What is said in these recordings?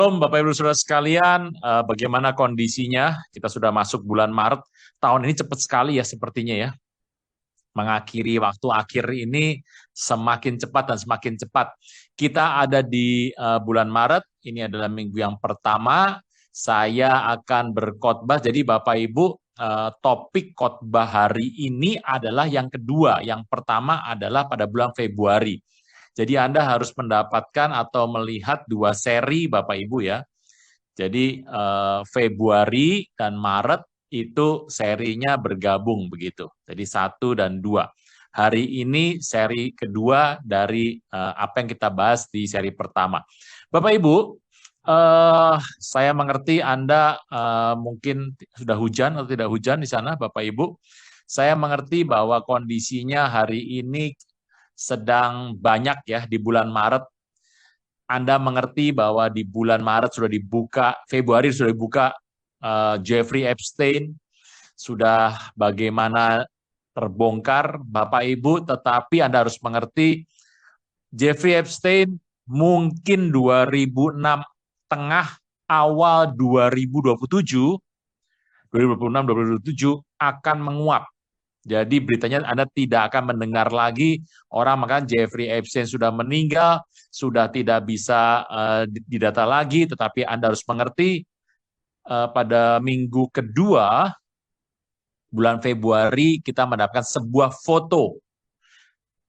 Shalom Bapak Ibu Saudara sekalian, bagaimana kondisinya? Kita sudah masuk bulan Maret. Tahun ini cepat sekali ya sepertinya ya. Mengakhiri waktu akhir ini semakin cepat dan semakin cepat. Kita ada di bulan Maret, ini adalah minggu yang pertama. Saya akan berkhotbah, jadi Bapak Ibu, topik khotbah hari ini adalah yang kedua. Yang pertama adalah pada bulan Februari. Jadi Anda harus mendapatkan atau melihat dua seri Bapak Ibu ya. Jadi Februari dan Maret itu serinya bergabung begitu. Jadi 1 dan 2. Hari ini seri kedua dari apa yang kita bahas di seri pertama. Bapak Ibu, saya mengerti Anda mungkin sudah hujan atau tidak hujan di sana Bapak Ibu. Saya mengerti bahwa kondisinya hari ini sedang banyak ya di bulan Maret. Anda mengerti bahwa di bulan Maret sudah dibuka, Februari sudah dibuka Jeffrey Epstein, sudah bagaimana terbongkar Bapak Ibu, tetapi Anda harus mengerti Jeffrey Epstein mungkin 2006 tengah awal 2027 2026-2027 akan menguap. Jadi beritanya Anda tidak akan mendengar lagi orang mengatakan Jeffrey Epstein sudah meninggal, sudah tidak bisa didata lagi, tetapi Anda harus mengerti pada minggu kedua bulan Februari kita mendapatkan sebuah foto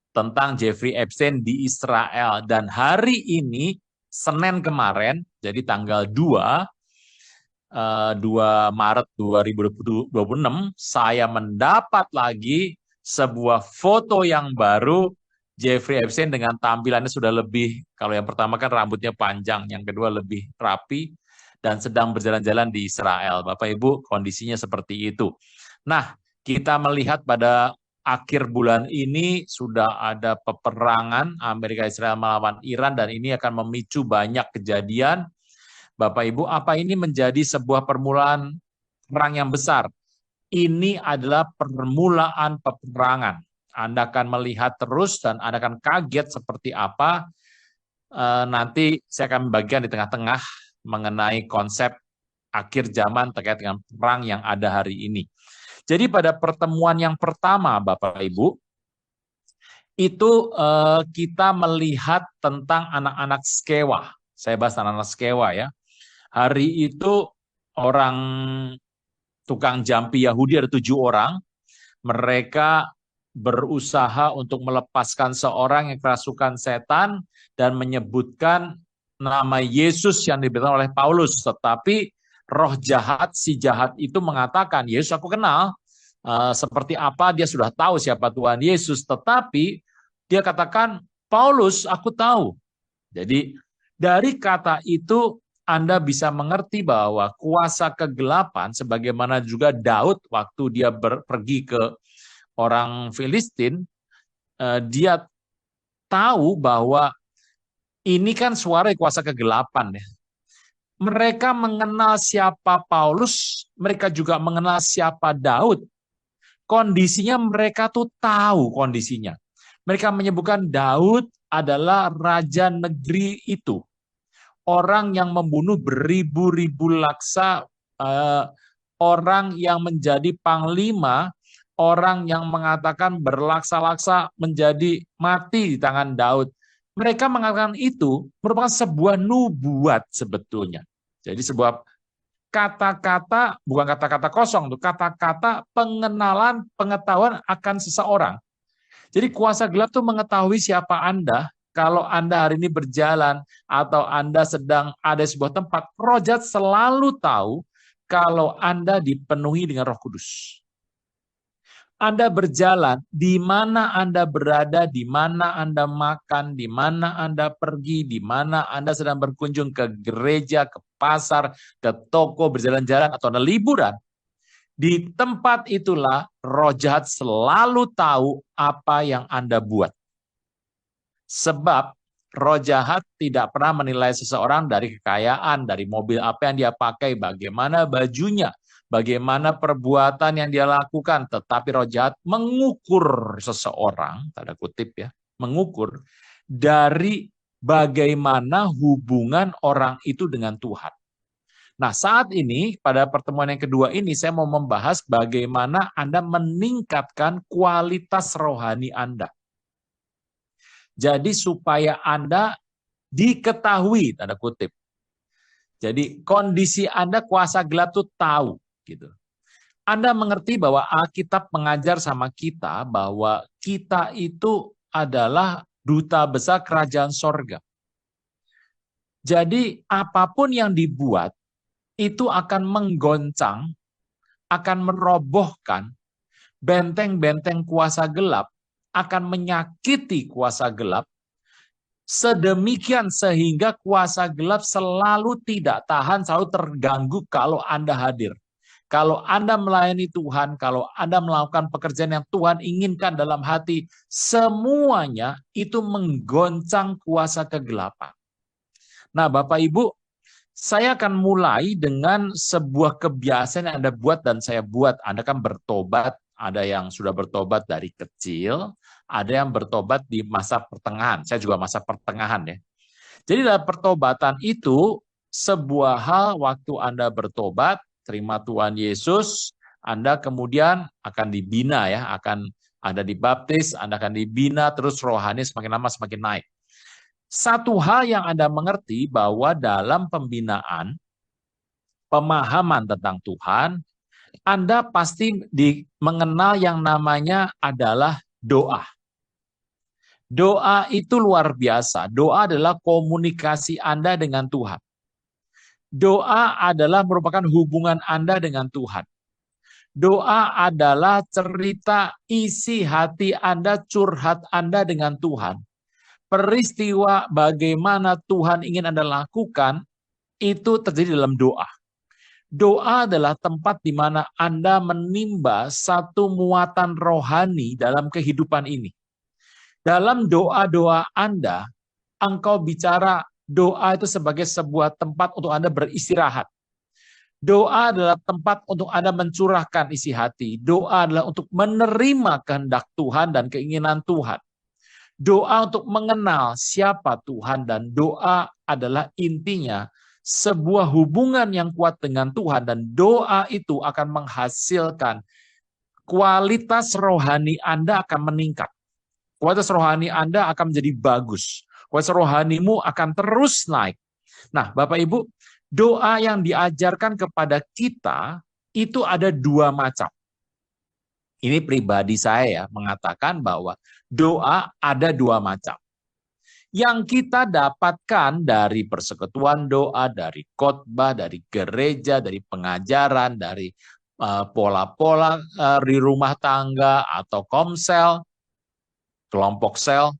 tentang Jeffrey Epstein di Israel. Dan hari ini, Senin kemarin, jadi tanggal 2 Maret 2026, saya mendapat lagi sebuah foto yang baru Jeffrey Epstein dengan tampilannya sudah lebih, kalau yang pertama kan rambutnya panjang, yang kedua lebih rapi, dan sedang berjalan-jalan di Israel. Bapak Ibu, kondisinya seperti itu. Nah, kita melihat pada akhir bulan ini sudah ada peperangan Amerika Israel melawan Iran, dan ini akan memicu banyak kejadian. Bapak Ibu, apa ini menjadi sebuah permulaan perang yang besar? Ini adalah permulaan peperangan. Anda akan melihat terus dan Anda akan kaget seperti apa. Nanti saya akan membagikan di tengah-tengah mengenai konsep akhir zaman terkait dengan perang yang ada hari ini. Jadi pada pertemuan yang pertama, Bapak Ibu, itu kita melihat tentang anak-anak Skewa. Saya bahas anak-anak Skewa ya. Hari itu orang tukang jampi Yahudi ada 7 orang. Mereka berusaha untuk melepaskan seorang yang kerasukan setan dan menyebutkan nama Yesus yang diberitakan oleh Paulus. Tetapi roh jahat, si jahat itu mengatakan, Yesus aku kenal. Seperti apa dia sudah tahu siapa Tuhan Yesus. Tetapi dia katakan, Paulus aku tahu. Jadi dari kata itu Anda bisa mengerti bahwa kuasa kegelapan, sebagaimana juga Daud waktu dia pergi ke orang Filistin, dia tahu bahwa ini kan suara kuasa kegelapan. Ya. Mereka mengenal siapa Paulus, mereka juga mengenal siapa Daud. Kondisinya mereka tuh tahu kondisinya. Mereka menyebutkan Daud adalah raja negeri itu. Orang yang membunuh beribu-ribu laksa, orang yang menjadi panglima, orang yang mengatakan berlaksa-laksa menjadi mati di tangan Daud. Mereka mengatakan itu merupakan sebuah nubuat sebetulnya. Jadi sebuah kata-kata, bukan kata-kata kosong, itu kata-kata pengenalan, pengetahuan akan seseorang. Jadi kuasa gelap itu mengetahui siapa Anda. Kalau Anda hari ini berjalan atau Anda sedang ada di sebuah tempat, roh jahat selalu tahu kalau Anda dipenuhi dengan Roh Kudus. Anda berjalan, di mana Anda berada, di mana Anda makan, di mana Anda pergi, di mana Anda sedang berkunjung ke gereja, ke pasar, ke toko, berjalan-jalan, atau Anda liburan. Di tempat itulah roh jahat selalu tahu apa yang Anda buat. Sebab roh jahat tidak pernah menilai seseorang dari kekayaan, dari mobil apa yang dia pakai, bagaimana bajunya, bagaimana perbuatan yang dia lakukan. Tetapi roh jahat mengukur seseorang, tanda kutip ya, mengukur dari bagaimana hubungan orang itu dengan Tuhan. Nah, saat ini, pada pertemuan yang kedua ini, saya mau membahas bagaimana Anda meningkatkan kualitas rohani Anda. Jadi, supaya Anda diketahui, tanda kutip. Jadi, kondisi Anda kuasa gelap itu tahu. Gitu. Anda mengerti bahwa Alkitab mengajar sama kita bahwa kita itu adalah duta besar kerajaan sorga. Jadi, apapun yang dibuat, itu akan menggoncang, akan merobohkan benteng-benteng kuasa gelap, akan menyakiti kuasa gelap, sedemikian sehingga kuasa gelap selalu tidak tahan, selalu terganggu kalau Anda hadir. Kalau Anda melayani Tuhan, kalau Anda melakukan pekerjaan yang Tuhan inginkan dalam hati, semuanya itu menggoncang kuasa kegelapan. Nah, Bapak Ibu, saya akan mulai dengan sebuah kebiasaan yang Anda buat dan saya buat. Anda kan bertobat, ada yang sudah bertobat dari kecil, ada yang bertobat di masa pertengahan. Saya juga masa pertengahan ya. Jadi dalam pertobatan itu, sebuah hal waktu Anda bertobat, terima Tuhan Yesus, Anda kemudian akan dibina ya, akan Anda dibaptis, Anda akan dibina, terus rohani semakin lama semakin naik. Satu hal yang Anda mengerti bahwa dalam pembinaan, pemahaman tentang Tuhan, Anda pasti mengenal yang namanya adalah doa. Doa itu luar biasa. Doa adalah komunikasi Anda dengan Tuhan. Doa adalah merupakan hubungan Anda dengan Tuhan. Doa adalah cerita isi hati Anda, curhat Anda dengan Tuhan. Peristiwa bagaimana Tuhan ingin Anda lakukan, itu terjadi dalam doa. Doa adalah tempat di mana Anda menimba satu muatan rohani dalam kehidupan ini. Dalam doa-doa Anda, engkau bicara doa itu sebagai sebuah tempat untuk Anda beristirahat. Doa adalah tempat untuk Anda mencurahkan isi hati. Doa adalah untuk menerima kehendak Tuhan dan keinginan Tuhan. Doa untuk mengenal siapa Tuhan, dan doa adalah intinya sebuah hubungan yang kuat dengan Tuhan, dan doa itu akan menghasilkan kualitas rohani Anda akan meningkat. Kualitas rohani Anda akan menjadi bagus. Kualitas rohanimu akan terus naik. Nah, Bapak Ibu, doa yang diajarkan kepada kita itu ada dua macam. Ini pribadi saya mengatakan bahwa doa ada dua macam. Yang kita dapatkan dari persekutuan doa, dari khotbah, dari gereja, dari pengajaran, dari pola-pola di rumah tangga atau komsel, kelompok sel,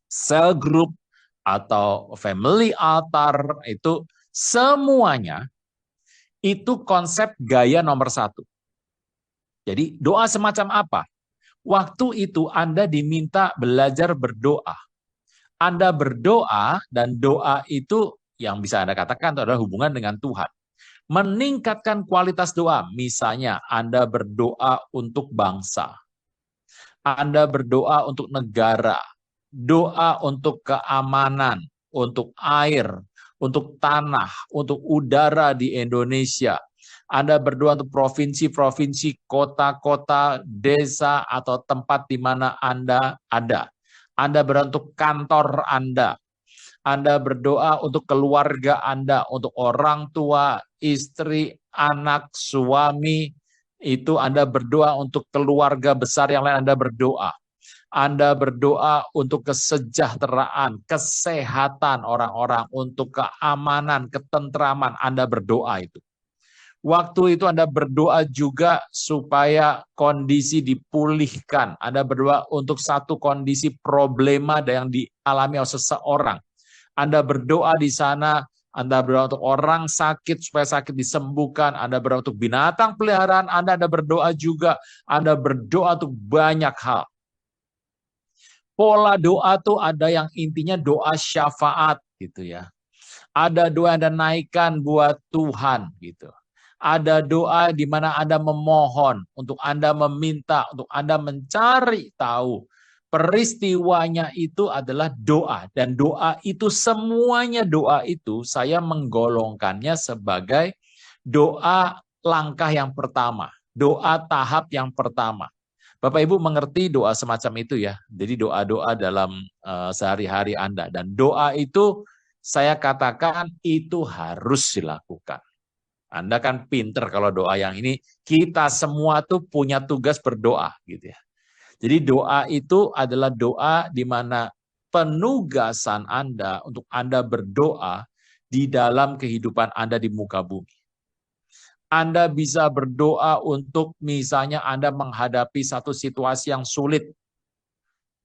sel group, atau family altar, itu semuanya itu konsep gaya nomor satu. Jadi doa semacam apa? Waktu itu Anda diminta belajar berdoa. Anda berdoa, dan doa itu yang bisa Anda katakan itu adalah hubungan dengan Tuhan. Meningkatkan kualitas doa. Misalnya Anda berdoa untuk bangsa. Anda berdoa untuk negara. Doa untuk keamanan, untuk air, untuk tanah, untuk udara di Indonesia. Anda berdoa untuk provinsi-provinsi, kota-kota, desa, atau tempat di mana Anda ada. Anda berdoa untuk kantor Anda. Anda berdoa untuk keluarga Anda, untuk orang tua, istri, anak, suami. Itu Anda berdoa untuk keluarga besar yang lain, Anda berdoa. Anda berdoa untuk kesejahteraan, kesehatan orang-orang, untuk keamanan, ketentraman. Anda berdoa itu. Waktu itu Anda berdoa juga supaya kondisi dipulihkan. Anda berdoa untuk satu kondisi problema yang dialami oleh seseorang. Anda berdoa di sana, Anda berdoa untuk orang sakit supaya sakit disembuhkan. Anda berdoa untuk binatang peliharaan Anda berdoa juga. Anda berdoa untuk banyak hal. Pola doa tuh ada yang intinya doa syafaat gitu ya. Ada doa yang Anda naikkan buat Tuhan gitu. Ada doa di mana Anda memohon, untuk Anda meminta, untuk Anda mencari tahu Peristiwanya itu adalah doa. Dan doa itu, semuanya doa itu saya menggolongkannya sebagai doa langkah yang pertama. Doa tahap yang pertama. Bapak Ibu mengerti doa semacam itu ya. Jadi doa-doa dalam sehari-hari Anda. Dan doa itu saya katakan itu harus dilakukan. Anda kan pinter kalau doa yang ini. Kita semua tuh punya tugas berdoa gitu ya. Jadi doa itu adalah doa di mana penugasan Anda untuk Anda berdoa di dalam kehidupan Anda di muka bumi. Anda bisa berdoa untuk misalnya Anda menghadapi satu situasi yang sulit,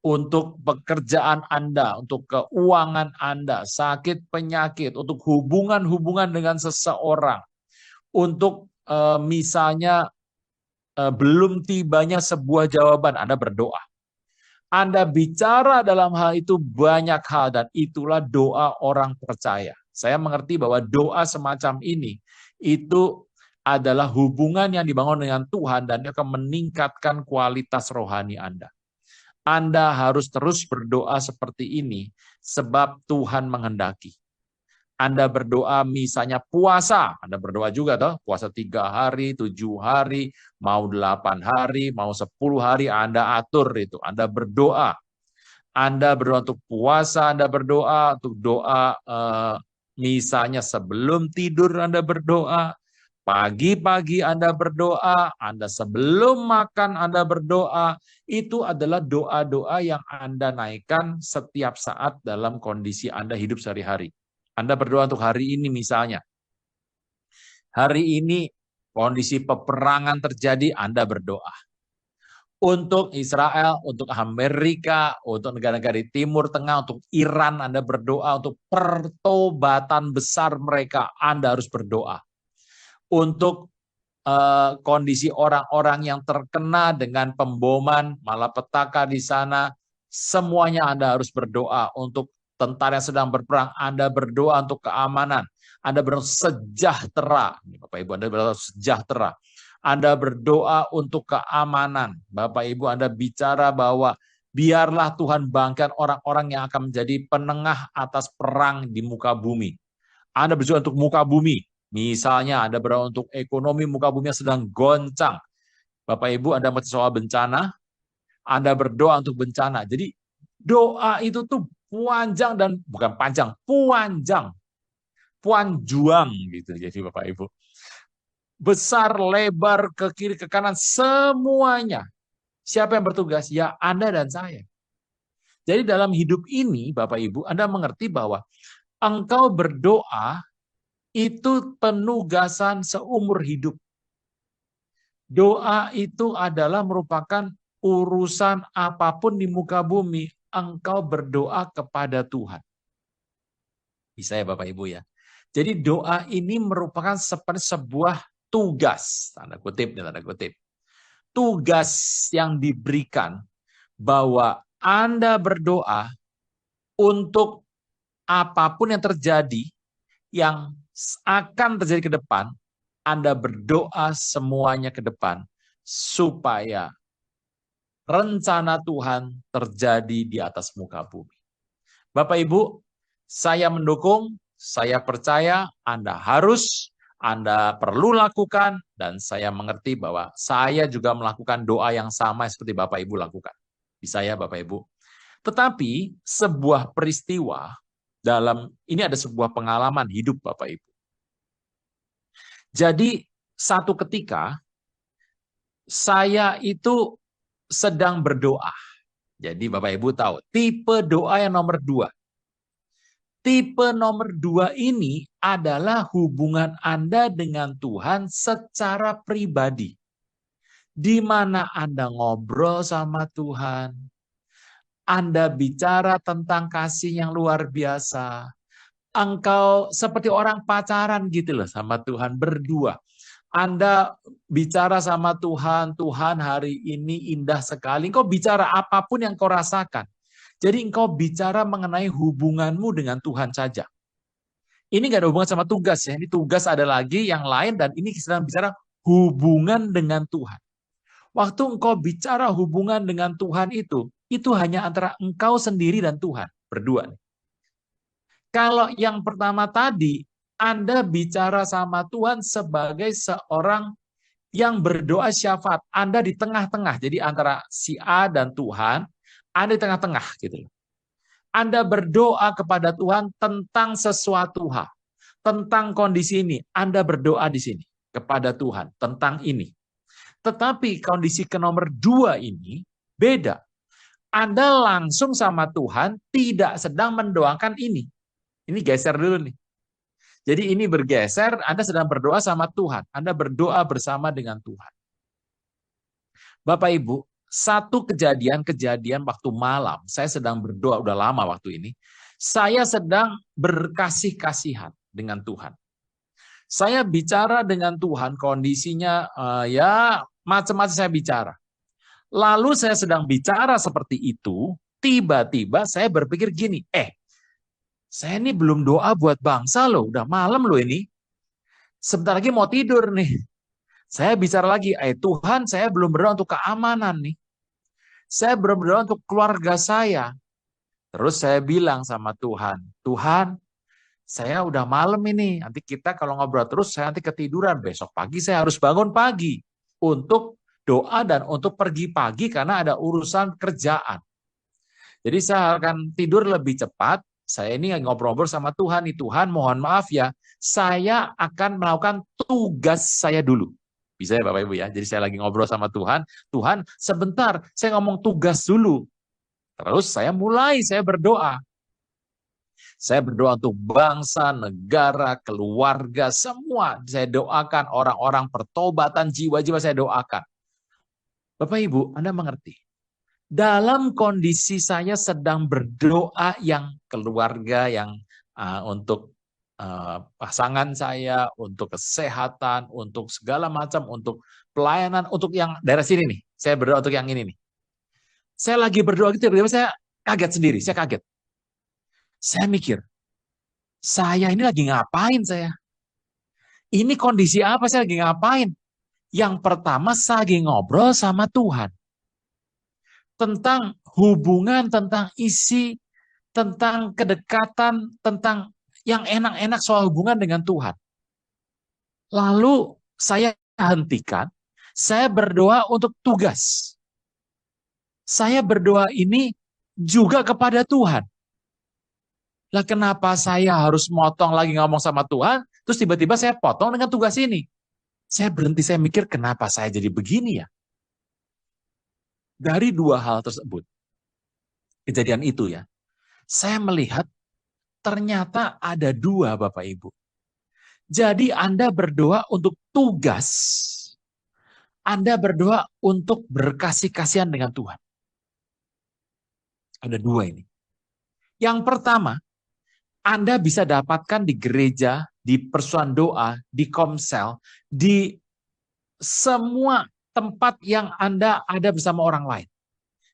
untuk pekerjaan Anda, untuk keuangan Anda, sakit penyakit, untuk hubungan-hubungan dengan seseorang, untuk misalnya belum tibanya sebuah jawaban, Anda berdoa. Anda bicara dalam hal itu banyak hal, dan itulah doa orang percaya. Saya mengerti bahwa doa semacam ini itu adalah hubungan yang dibangun dengan Tuhan dan akan meningkatkan kualitas rohani Anda. Anda harus terus berdoa seperti ini sebab Tuhan menghendaki. Anda berdoa misalnya puasa, Anda berdoa juga toh, puasa 3 hari, 7 hari, mau 8 hari, mau 10 hari, Anda atur itu. Anda berdoa. Anda berdoa untuk puasa, Anda berdoa untuk doa misalnya sebelum tidur Anda berdoa, pagi-pagi Anda berdoa, Anda sebelum makan Anda berdoa. Itu adalah doa-doa yang Anda naikkan setiap saat dalam kondisi Anda hidup sehari-hari. Anda berdoa untuk hari ini misalnya. Hari ini kondisi peperangan terjadi, Anda berdoa. Untuk Israel, untuk Amerika, untuk negara-negara di Timur Tengah, untuk Iran, Anda berdoa. Untuk pertobatan besar mereka, Anda harus berdoa. Untuk kondisi orang-orang yang terkena dengan pemboman, malapetaka di sana, semuanya Anda harus berdoa. Untuk tentara yang sedang berperang, Anda berdoa untuk keamanan. Anda berdoa sejahtera. Bapak Ibu, Anda berdoa sejahtera. Anda berdoa untuk keamanan. Bapak Ibu, Anda bicara bahwa biarlah Tuhan bangkitkan orang-orang yang akan menjadi penengah atas perang di muka bumi. Anda berdoa untuk muka bumi. Misalnya Anda berdoa untuk ekonomi muka bumi yang sedang goncang. Bapak Ibu, Anda mengerti soal bencana, Anda berdoa untuk bencana. Jadi doa itu tuh panjang dan bukan panjang, panjang. Panjuang gitu. Jadi Bapak Ibu. Besar, lebar, ke kiri, ke kanan, semuanya. Siapa yang bertugas? Ya Anda dan saya. Jadi dalam hidup ini, Bapak Ibu, Anda mengerti bahwa engkau berdoa itu penugasan seumur hidup. Doa itu adalah merupakan urusan apapun di muka bumi, engkau berdoa kepada Tuhan. Bisa ya Bapak Ibu ya. Jadi doa ini merupakan seperti sebuah tugas, tanda kutip, tanda kutip. Tugas yang diberikan bahwa Anda berdoa untuk apapun yang terjadi, yang akan terjadi ke depan, Anda berdoa semuanya ke depan, supaya rencana Tuhan terjadi di atas muka bumi. Bapak Ibu, saya mendukung, saya percaya Anda perlu lakukan, dan saya mengerti bahwa saya juga melakukan doa yang sama seperti Bapak Ibu lakukan. Bisa ya Bapak Ibu. Tetapi sebuah peristiwa ini ada sebuah pengalaman hidup Bapak Ibu. Jadi satu ketika saya itu sedang berdoa. Jadi Bapak Ibu tahu, tipe doa yang nomor 2. Tipe nomor 2 ini adalah hubungan Anda dengan Tuhan secara pribadi. Di mana Anda ngobrol sama Tuhan, Anda bicara tentang kasih yang luar biasa. Engkau seperti orang pacaran gitu loh sama Tuhan berdua. Anda bicara sama Tuhan, Tuhan hari ini indah sekali. Engkau bicara apapun yang kau rasakan. Jadi engkau bicara mengenai hubunganmu dengan Tuhan saja. Ini nggak ada hubungan sama tugas ya. Ini tugas ada lagi yang lain, dan ini sedang bicara hubungan dengan Tuhan. Waktu engkau bicara hubungan dengan Tuhan itu, itu hanya antara engkau sendiri dan Tuhan, berdua. Kalau yang pertama tadi, Anda bicara sama Tuhan sebagai seorang yang berdoa syafaat. Anda di tengah-tengah, jadi antara si A dan Tuhan, Anda di tengah-tengah gitu. Anda berdoa kepada Tuhan tentang sesuatu hal, tentang kondisi ini. Anda berdoa di sini kepada Tuhan tentang ini. Tetapi kondisi ke nomor 2 ini beda. Anda langsung sama Tuhan tidak sedang mendoakan ini. Ini geser dulu nih. Jadi ini bergeser, Anda sedang berdoa sama Tuhan. Anda berdoa bersama dengan Tuhan. Bapak Ibu, satu kejadian waktu malam, saya sedang berdoa, udah lama waktu ini, saya sedang berkasih-kasihan dengan Tuhan. Saya bicara dengan Tuhan, kondisinya ya macam-macam saya bicara. Lalu saya sedang bicara seperti itu, tiba-tiba saya berpikir gini, saya ini belum doa buat bangsa loh, udah malam loh ini. Sebentar lagi mau tidur nih. Saya bicara lagi, Tuhan saya belum berdoa untuk keamanan nih. Saya belum berdoa untuk keluarga saya. Terus saya bilang sama Tuhan, Tuhan saya udah malam ini, nanti kita kalau ngobrol terus saya nanti ketiduran, besok pagi saya harus bangun pagi untuk doa dan untuk pergi pagi karena ada urusan kerjaan. Jadi saya akan tidur lebih cepat, saya ini ngobrol-ngobrol sama Tuhan nih, Tuhan mohon maaf ya, saya akan melakukan tugas saya dulu. Bisa ya Bapak Ibu ya, jadi saya lagi ngobrol sama Tuhan, Tuhan sebentar saya ngomong tugas dulu. Terus saya berdoa. Saya berdoa untuk bangsa, negara, keluarga, semua. Saya doakan orang-orang pertobatan jiwa-jiwa saya doakan. Bapak Ibu, Anda mengerti? Dalam kondisi saya sedang berdoa yang keluarga, yang untuk pasangan saya, untuk kesehatan, untuk segala macam, untuk pelayanan, untuk yang daerah sini nih. Saya berdoa untuk yang ini nih. Saya lagi berdoa gitu, tiba-tiba saya kaget sendiri, saya kaget. Saya mikir, saya ini lagi ngapain saya? Ini kondisi apa saya lagi ngapain? Yang pertama saya lagi ngobrol sama Tuhan. Tentang hubungan, tentang isi, tentang kedekatan, tentang yang enak-enak soal hubungan dengan Tuhan. Lalu saya hentikan, saya berdoa untuk tugas. Saya berdoa ini juga kepada Tuhan. Lah kenapa saya harus motong lagi ngomong sama Tuhan, terus tiba-tiba saya potong dengan tugas ini? Saya berhenti, saya mikir kenapa saya jadi begini ya? Dari dua hal tersebut, kejadian itu ya, saya melihat ternyata ada dua Bapak Ibu. Jadi Anda berdoa untuk tugas, Anda berdoa untuk berkasih-kasihan dengan Tuhan. Ada dua ini. Yang pertama, Anda bisa dapatkan di gereja, di persoalan doa, di komsel, di semua tempat yang Anda ada bersama orang lain.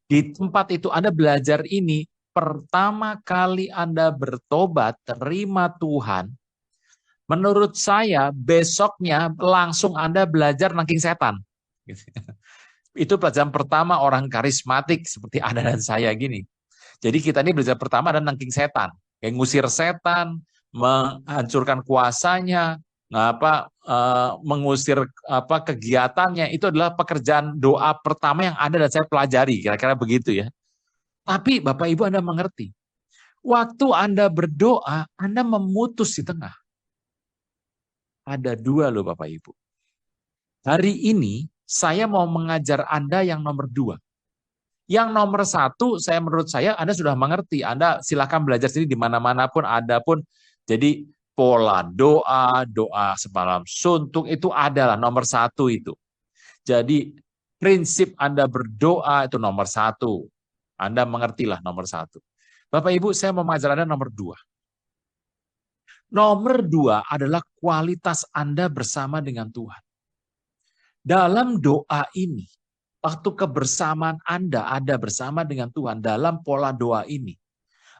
Di tempat itu Anda belajar ini, pertama kali Anda bertobat, terima Tuhan, menurut saya besoknya langsung Anda belajar nangking setan. Itu pelajaran pertama orang karismatik seperti Anda dan saya gini. Jadi kita ini belajar pertama dan nangking setan. Kayak ngusir setan, menghancurkan kuasanya, mengusir kegiatannya, itu adalah pekerjaan doa pertama yang ada dan saya pelajari, kira-kira begitu ya. Tapi Bapak Ibu Anda mengerti, waktu Anda berdoa, Anda memutus di tengah. Ada dua loh Bapak Ibu. Hari ini saya mau mengajar Anda yang nomor 2. Yang nomor 1, menurut saya Anda sudah mengerti. Anda silakan belajar sendiri di mana-mana pun ada pun. Jadi pola doa, doa semalam suntuk itu adalah nomor 1 itu. Jadi prinsip Anda berdoa itu nomor 1. Anda mengertilah nomor 1. Bapak Ibu, saya mau mengajar Anda nomor 2. Nomor 2 adalah kualitas Anda bersama dengan Tuhan. Dalam doa ini, waktu kebersamaan Anda ada bersama dengan Tuhan dalam pola doa ini,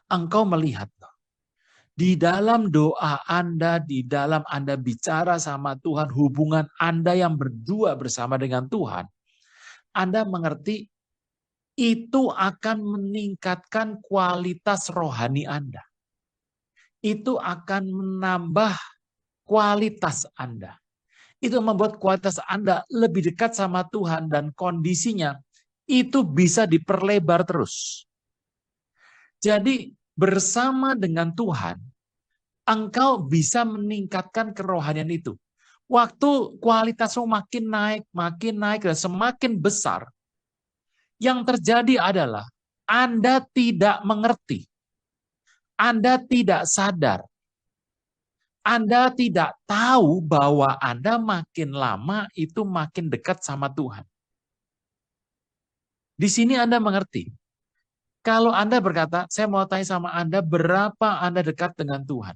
engkau melihat di dalam doa Anda, di dalam Anda bicara sama Tuhan, hubungan Anda yang berdua bersama dengan Tuhan, Anda mengerti itu akan meningkatkan kualitas rohani Anda. Itu akan menambah kualitas Anda. Itu membuat kualitas Anda lebih dekat sama Tuhan dan kondisinya itu bisa diperlebar terus. Jadi bersama dengan Tuhan, engkau bisa meningkatkan kerohanian itu. Waktu kualitasmu makin naik, dan semakin besar, yang terjadi adalah Anda tidak mengerti, Anda tidak sadar, Anda tidak tahu bahwa Anda makin lama itu makin dekat sama Tuhan. Di sini Anda mengerti. Kalau Anda berkata, saya mau tanya sama Anda, berapa Anda dekat dengan Tuhan?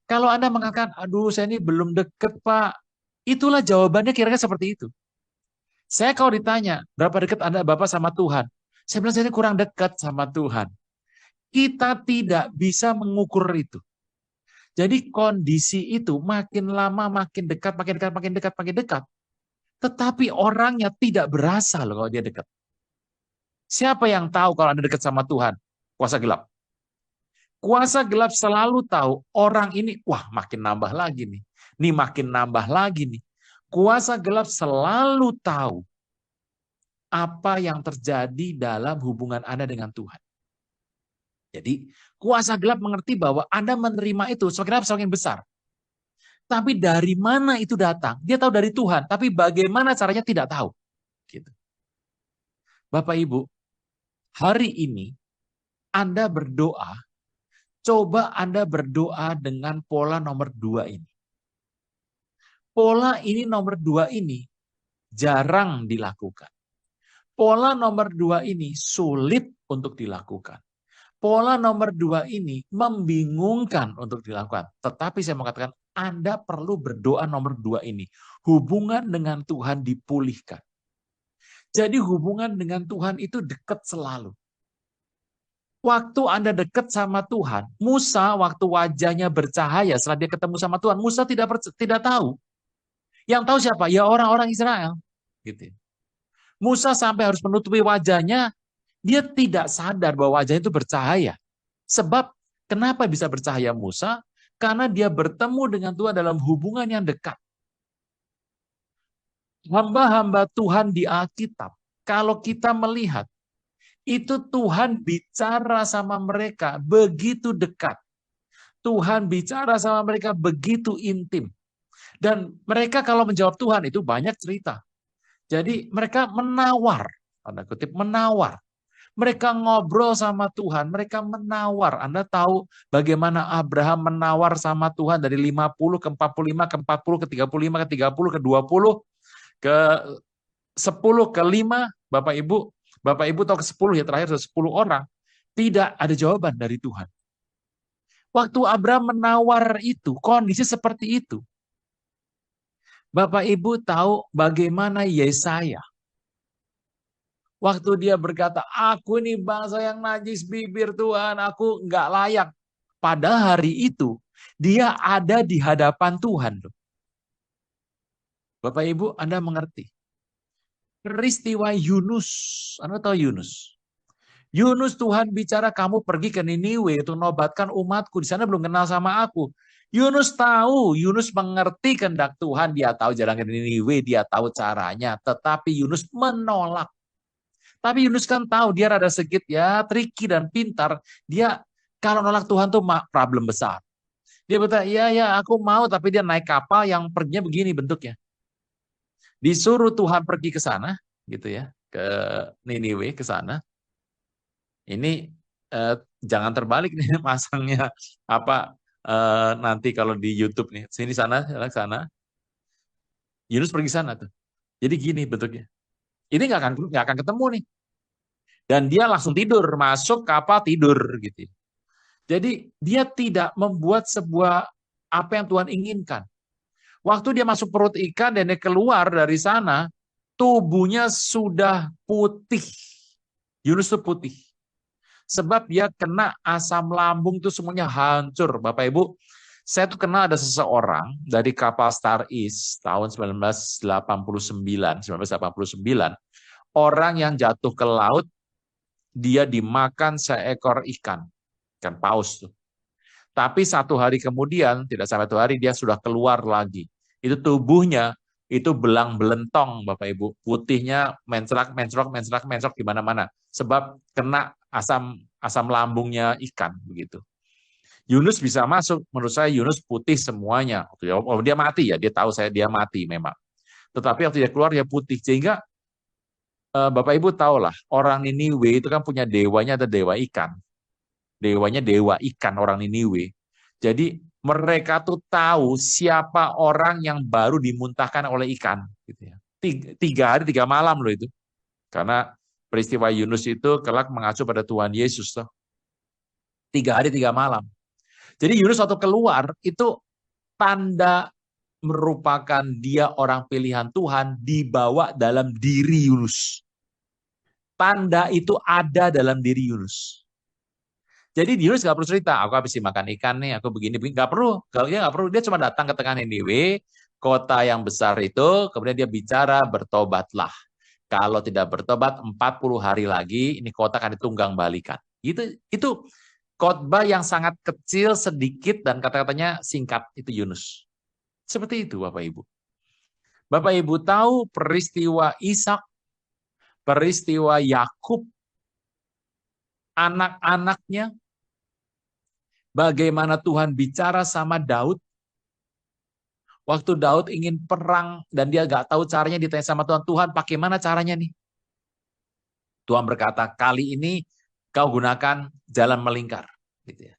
Kalau Anda mengatakan, aduh saya ini belum dekat Pak, itulah jawabannya kira-kira seperti itu. Saya kalau ditanya, berapa dekat Anda Bapak sama Tuhan? Saya bilang, saya ini kurang dekat sama Tuhan. Kita tidak bisa mengukur itu. Jadi kondisi itu makin lama makin dekat, makin dekat, makin dekat, makin dekat. Tetapi orangnya tidak berasa loh kalau dia dekat. Siapa yang tahu kalau Anda dekat sama Tuhan? Kuasa gelap. Kuasa gelap selalu tahu orang ini, wah makin nambah lagi nih. Nih makin nambah lagi nih. Kuasa gelap selalu tahu apa yang terjadi dalam hubungan Anda dengan Tuhan. Jadi kuasa gelap mengerti bahwa Anda menerima itu semakin besar. Tapi dari mana itu datang? Dia tahu dari Tuhan, tapi bagaimana caranya tidak tahu. Gitu. Bapak Ibu, hari ini Anda berdoa, coba Anda berdoa dengan pola nomor 2 ini. Pola ini nomor 2 ini jarang dilakukan. Pola nomor 2 ini sulit untuk dilakukan. Pola nomor 2 ini membingungkan untuk dilakukan. Tetapi saya mengatakan Anda perlu berdoa nomor 2 ini. Hubungan dengan Tuhan dipulihkan. Jadi hubungan dengan Tuhan itu dekat selalu. Waktu Anda dekat sama Tuhan, Musa waktu wajahnya bercahaya setelah dia ketemu sama Tuhan, Musa tidak tahu. Yang tahu siapa? Ya orang-orang Israel. Gitu. Musa sampai harus menutupi wajahnya, dia tidak sadar bahwa wajahnya itu bercahaya. Sebab kenapa bisa bercahaya Musa? Karena dia bertemu dengan Tuhan dalam hubungan yang dekat. Hamba-hamba Tuhan di Alkitab, kalau kita melihat, itu Tuhan bicara sama mereka begitu dekat. Tuhan bicara sama mereka begitu intim. Dan mereka kalau menjawab Tuhan itu banyak cerita. Jadi mereka menawar, tanda kutip menawar. Mereka ngobrol sama Tuhan, mereka menawar. Anda tahu bagaimana Abraham menawar sama Tuhan dari 50 ke 45 ke 40 ke 35 ke 30 ke 20 ke 10 ke 5, Bapak Ibu tahu ke 10 ya, terakhir 10 orang. Tidak ada jawaban dari Tuhan. Waktu Abraham menawar itu, kondisi seperti itu. Bapak Ibu tahu bagaimana Yesaya. Waktu dia berkata, aku ini bangsa yang najis bibir Tuhan, aku nggak layak. Pada hari itu, dia ada di hadapan Tuhan. Bapak Ibu, Anda mengerti. Peristiwa Yunus, Anda tahu Yunus? Yunus Tuhan bicara kamu pergi ke Niniwe untuk nobatkan umatku. Di sana belum kenal sama aku. Yunus tahu, Yunus mengerti kehendak Tuhan. Dia tahu jalan ke Niniwe, dia tahu caranya. Tetapi Yunus menolak. Tapi Yunus kan tahu dia rada sedikit ya, tricky dan pintar. Dia kalau nolak Tuhan tuh problem besar. Dia berkata, ya aku mau, tapi dia naik kapal yang perginya begini bentuknya. Disuruh Tuhan pergi ke sana, gitu ya, ke Niniwe ke sana. Ini jangan terbalik nih masangnya apa nanti kalau di YouTube nih sini sana sana. Yunus pergi sana tuh. Jadi gini bentuknya. Ini nggak akan ketemu nih. Dan dia langsung tidur, masuk kapal tidur gitu. Jadi dia tidak membuat sebuah apa yang Tuhan inginkan. Waktu dia masuk perut ikan dan dia keluar dari sana, tubuhnya sudah putih. Yunus itu putih. Sebab dia kena asam lambung itu semuanya hancur. Bapak Ibu, saya tuh kenal ada seseorang dari kapal Star East tahun 1989, orang yang jatuh ke laut dia dimakan seekor ikan paus tuh. Tapi 1 hari kemudian, tidak sampai 1 hari, dia sudah keluar lagi. Itu tubuhnya, itu belang belentong, Bapak Ibu. Putihnya mencrak, mencrok, mencrak, mencrok di mana-mana. Sebab kena asam lambungnya ikan, begitu. Yunus bisa masuk, menurut saya Yunus putih semuanya. Oh, dia mati ya, dia tahu dia mati memang. Tetapi waktu dia keluar, dia putih. Sehingga Bapak Ibu tahulah, orang Niniwe itu kan punya dewanya, ada dewa ikan. Dewanya dewa ikan orang Niniwe. Jadi mereka tuh tahu siapa orang yang baru dimuntahkan oleh ikan. Gitu ya. 3 hari 3 malam loh itu. Karena peristiwa Yunus itu kelak mengacu pada Tuhan Yesus. Tuh. 3 hari 3 malam. Jadi Yunus waktu keluar itu tanda merupakan dia orang pilihan Tuhan dibawa dalam diri Yunus. Tanda itu ada dalam diri Yunus. Jadi Yunus nggak perlu cerita, aku habis makan ikan nih, aku begini-begini, nggak perlu. Kalau dia nggak perlu, dia cuma datang ke tengah Niniwe, kota yang besar itu, kemudian dia bicara, bertobatlah. Kalau tidak bertobat, 40 hari lagi, ini kota akan ditunggang balikan. Itu khotbah yang sangat kecil, sedikit, dan kata-katanya singkat, itu Yunus. Seperti itu, Bapak Ibu. Bapak Ibu tahu peristiwa Ishak, peristiwa Yakub, anak-anaknya, bagaimana Tuhan bicara sama Daud. Waktu Daud ingin perang dan dia nggak tahu caranya, ditanya sama Tuhan, Tuhan pakai mana caranya nih? Tuhan berkata, kali ini kau gunakan jalan melingkar. Gitu ya.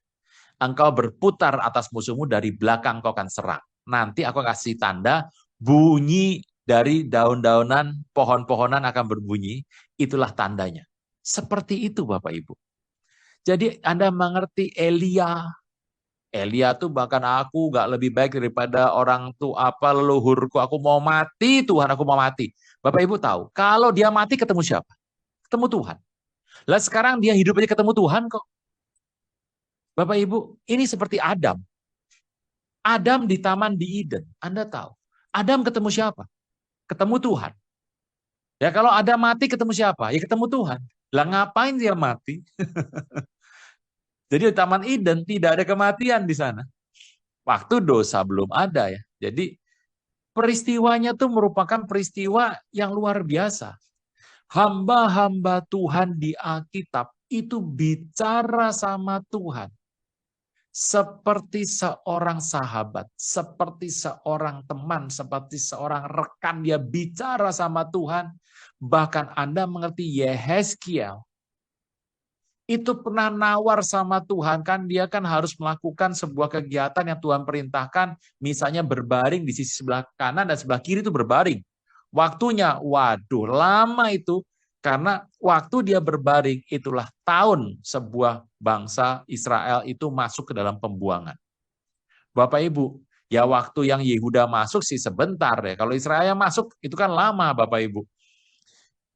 Engkau berputar atas musuhmu, dari belakang kau akan serang. Nanti aku kasih tanda, bunyi dari daun-daunan, pohon-pohonan akan berbunyi, itulah tandanya. Seperti itu Bapak Ibu. Jadi Anda mengerti Elia tuh bahkan aku gak lebih baik daripada orang tuh apa leluhurku. Aku mau mati Tuhan, aku mau mati. Bapak Ibu tahu, kalau dia mati ketemu siapa? Ketemu Tuhan. Lah sekarang dia hidup aja ketemu Tuhan kok. Bapak Ibu, ini seperti Adam. Adam di taman di Eden, Anda tahu. Adam ketemu siapa? Ketemu Tuhan. Ya kalau Adam mati ketemu siapa? Ya ketemu Tuhan. Lah ngapain dia mati? Jadi di taman Eden tidak ada kematian di sana. Waktu dosa belum ada ya. Jadi peristiwanya itu merupakan peristiwa yang luar biasa. Hamba-hamba Tuhan di Alkitab itu bicara sama Tuhan. Seperti seorang sahabat, seperti seorang teman, seperti seorang rekan, dia bicara sama Tuhan. Bahkan Anda mengerti Yehezkiel itu pernah nawar sama Tuhan, kan dia kan harus melakukan sebuah kegiatan yang Tuhan perintahkan, misalnya berbaring di sisi sebelah kanan dan sebelah kiri itu berbaring. Waktunya, waduh lama itu, karena waktu dia berbaring itulah tahun sebuah bangsa Israel itu masuk ke dalam pembuangan. Bapak Ibu, ya waktu yang Yehuda masuk sih sebentar ya, kalau Israel masuk itu kan lama Bapak Ibu.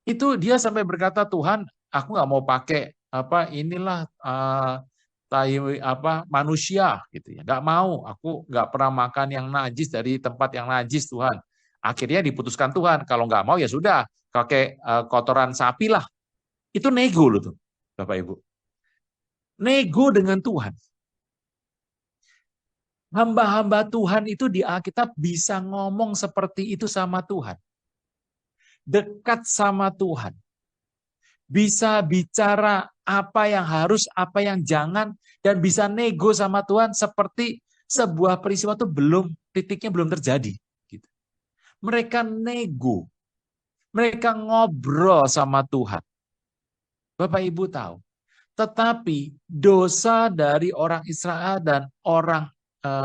Itu dia sampai berkata, Tuhan, aku nggak mau pakai inilah manusia gitu ya, nggak mau, aku nggak pernah makan yang najis dari tempat yang najis Tuhan. Akhirnya diputuskan Tuhan, kalau nggak mau ya sudah pakai kotoran sapi lah. Itu nego loh tuh Bapak Ibu, nego dengan Tuhan. Hamba-hamba Tuhan itu di Alkitab bisa ngomong seperti itu sama Tuhan, dekat sama Tuhan, bisa bicara apa yang harus, apa yang jangan, dan bisa nego sama Tuhan seperti sebuah peristiwa itu titiknya belum terjadi. Gitu. Mereka nego, mereka ngobrol sama Tuhan. Bapak Ibu tahu, tetapi dosa dari orang Israel dan orang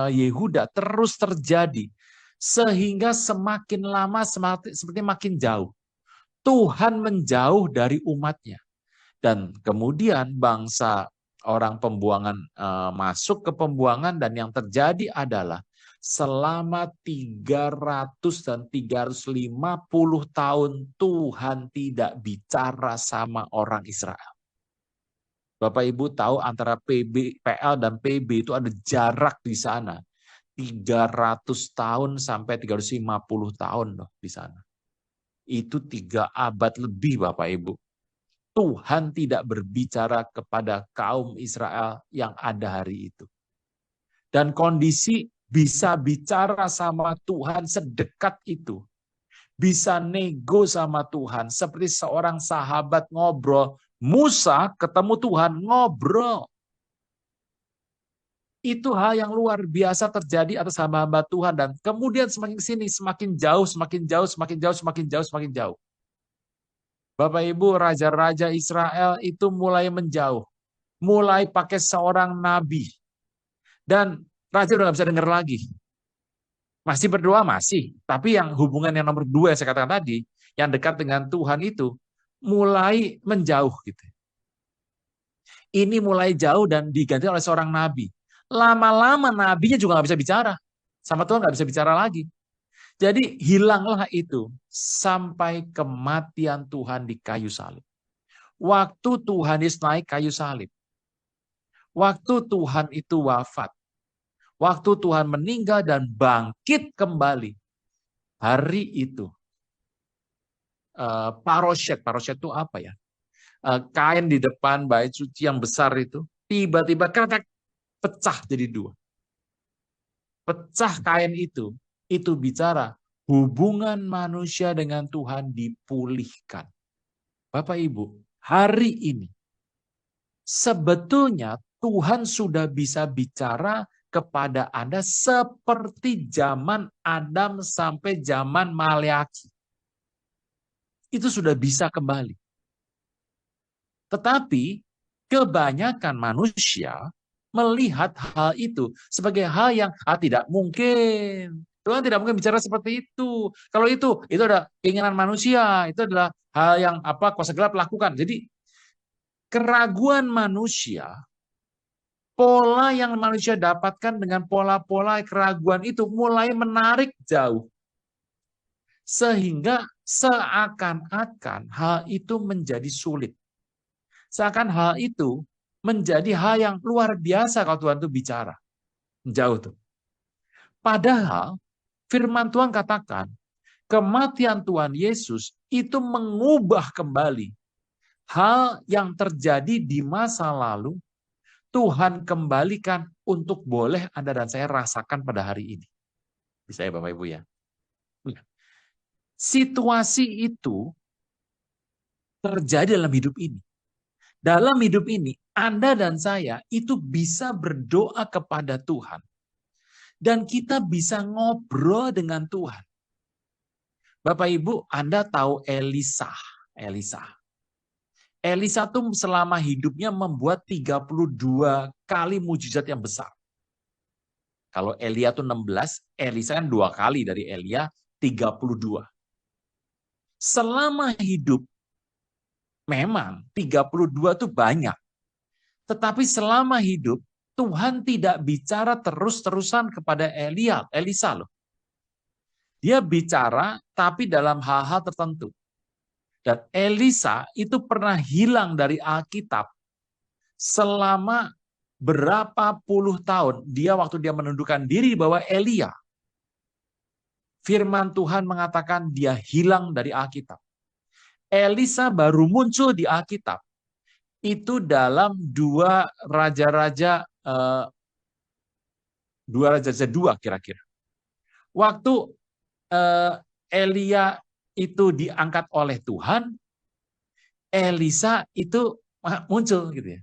Yehuda terus terjadi, sehingga semakin lama seperti makin jauh. Tuhan menjauh dari umatnya. Dan kemudian bangsa orang pembuangan masuk ke pembuangan, dan yang terjadi adalah selama 300 dan 350 tahun Tuhan tidak bicara sama orang Israel. Bapak Ibu tahu antara PL dan PB itu ada jarak di sana. 300 tahun sampai 350 tahun loh di sana. Itu 3 abad lebih Bapak Ibu. Tuhan tidak berbicara kepada kaum Israel yang ada hari itu. Dan kondisi bisa bicara sama Tuhan sedekat itu. Bisa nego sama Tuhan. Seperti seorang sahabat ngobrol. Musa ketemu Tuhan ngobrol. Itu hal yang luar biasa terjadi atas hamba-hamba Tuhan. Dan kemudian semakin sini, semakin jauh, semakin jauh, semakin jauh, semakin jauh, semakin jauh. Bapak Ibu, raja-raja Israel itu mulai menjauh. Mulai pakai seorang nabi. Dan raja udah nggak bisa dengar lagi. Masih berdoa, masih. Tapi yang hubungan yang nomor 2 yang saya katakan tadi, yang dekat dengan Tuhan itu, mulai menjauh. Gitu. Ini mulai jauh dan diganti oleh seorang nabi. Lama-lama nabinya juga nggak bisa bicara. Sama Tuhan nggak bisa bicara lagi. Jadi hilanglah itu sampai kematian Tuhan di kayu salib. Waktu Tuhan Yesus naik kayu salib. Waktu Tuhan itu wafat. Waktu Tuhan meninggal dan bangkit kembali. Hari itu. Paroshet itu apa ya? Kain di depan bait suci yang besar itu. Tiba-tiba kretek pecah jadi 2. Pecah kain itu. Itu bicara hubungan manusia dengan Tuhan dipulihkan. Bapak Ibu, hari ini sebetulnya Tuhan sudah bisa bicara kepada Anda seperti zaman Adam sampai zaman Maleakhi. Itu sudah bisa kembali. Tetapi kebanyakan manusia melihat hal itu sebagai hal yang tidak mungkin. Tuhan tidak mungkin bicara seperti itu. Kalau itu adalah keinginan manusia, itu adalah hal yang kuasa gelap lakukan. Jadi keraguan manusia, pola yang manusia dapatkan dengan pola-pola keraguan itu mulai menarik jauh. Sehingga seakan-akan hal itu menjadi sulit. Seakan hal itu menjadi hal yang luar biasa kalau Tuhan itu bicara. Jauh tuh. Padahal firman Tuhan katakan, kematian Tuhan Yesus itu mengubah kembali hal yang terjadi di masa lalu. Tuhan kembalikan untuk boleh Anda dan saya rasakan pada hari ini. Bisa ya Bapak Ibu ya? Situasi itu terjadi dalam hidup ini. Dalam hidup ini, Anda dan saya itu bisa berdoa kepada Tuhan. Dan kita bisa ngobrol dengan Tuhan. Bapak Ibu, Anda tahu Elisa. Elisa tuh selama hidupnya membuat 32 kali mujizat yang besar. Kalau Elia tuh 16, Elisa kan 2 kali dari Elia, 32. Selama hidup, memang 32 itu banyak. Tetapi selama hidup, Tuhan tidak bicara terus-terusan kepada Elisa loh. Dia bicara tapi dalam hal-hal tertentu. Dan Elisa itu pernah hilang dari Alkitab selama berapa puluh tahun. Waktu dia menundukkan diri bahwa Elia. Firman Tuhan mengatakan dia hilang dari Alkitab. Elisa baru muncul di Alkitab. Itu dalam 2 Raja-Raja 2 kira-kira. Waktu Elia itu diangkat oleh Tuhan, Elisa itu muncul gitu ya.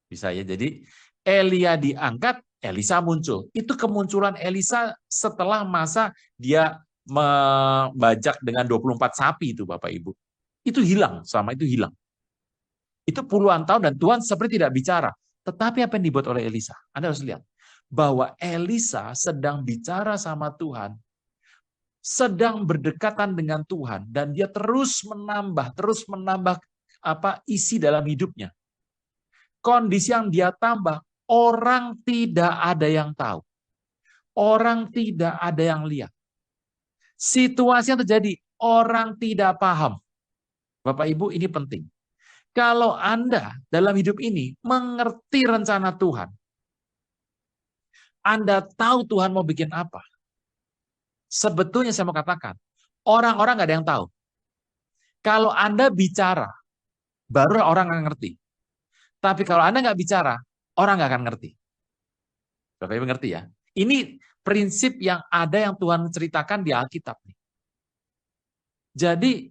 Bisa ya. Jadi Elia diangkat, Elisa muncul. Itu kemunculan Elisa setelah masa dia membajak dengan 24 sapi itu Bapak Ibu. Itu hilang, selama itu hilang. Itu puluhan tahun dan Tuhan seperti tidak bicara. Tetapi apa yang dibuat oleh Elisa? Anda harus lihat bahwa Elisa sedang bicara sama Tuhan, sedang berdekatan dengan Tuhan, dan dia terus menambah isi dalam hidupnya. Kondisi yang dia tambah, orang tidak ada yang tahu. Orang tidak ada yang lihat. Situasi yang terjadi, orang tidak paham. Bapak Ibu, ini penting. Kalau Anda dalam hidup ini mengerti rencana Tuhan, Anda tahu Tuhan mau bikin apa. Sebetulnya saya mau katakan, orang-orang nggak ada yang tahu. Kalau Anda bicara baru orang akan ngerti. Tapi kalau Anda nggak bicara, orang nggak akan ngerti. Bapak Ibu ngerti ya? Ini prinsip yang ada yang Tuhan ceritakan di Alkitab. Jadi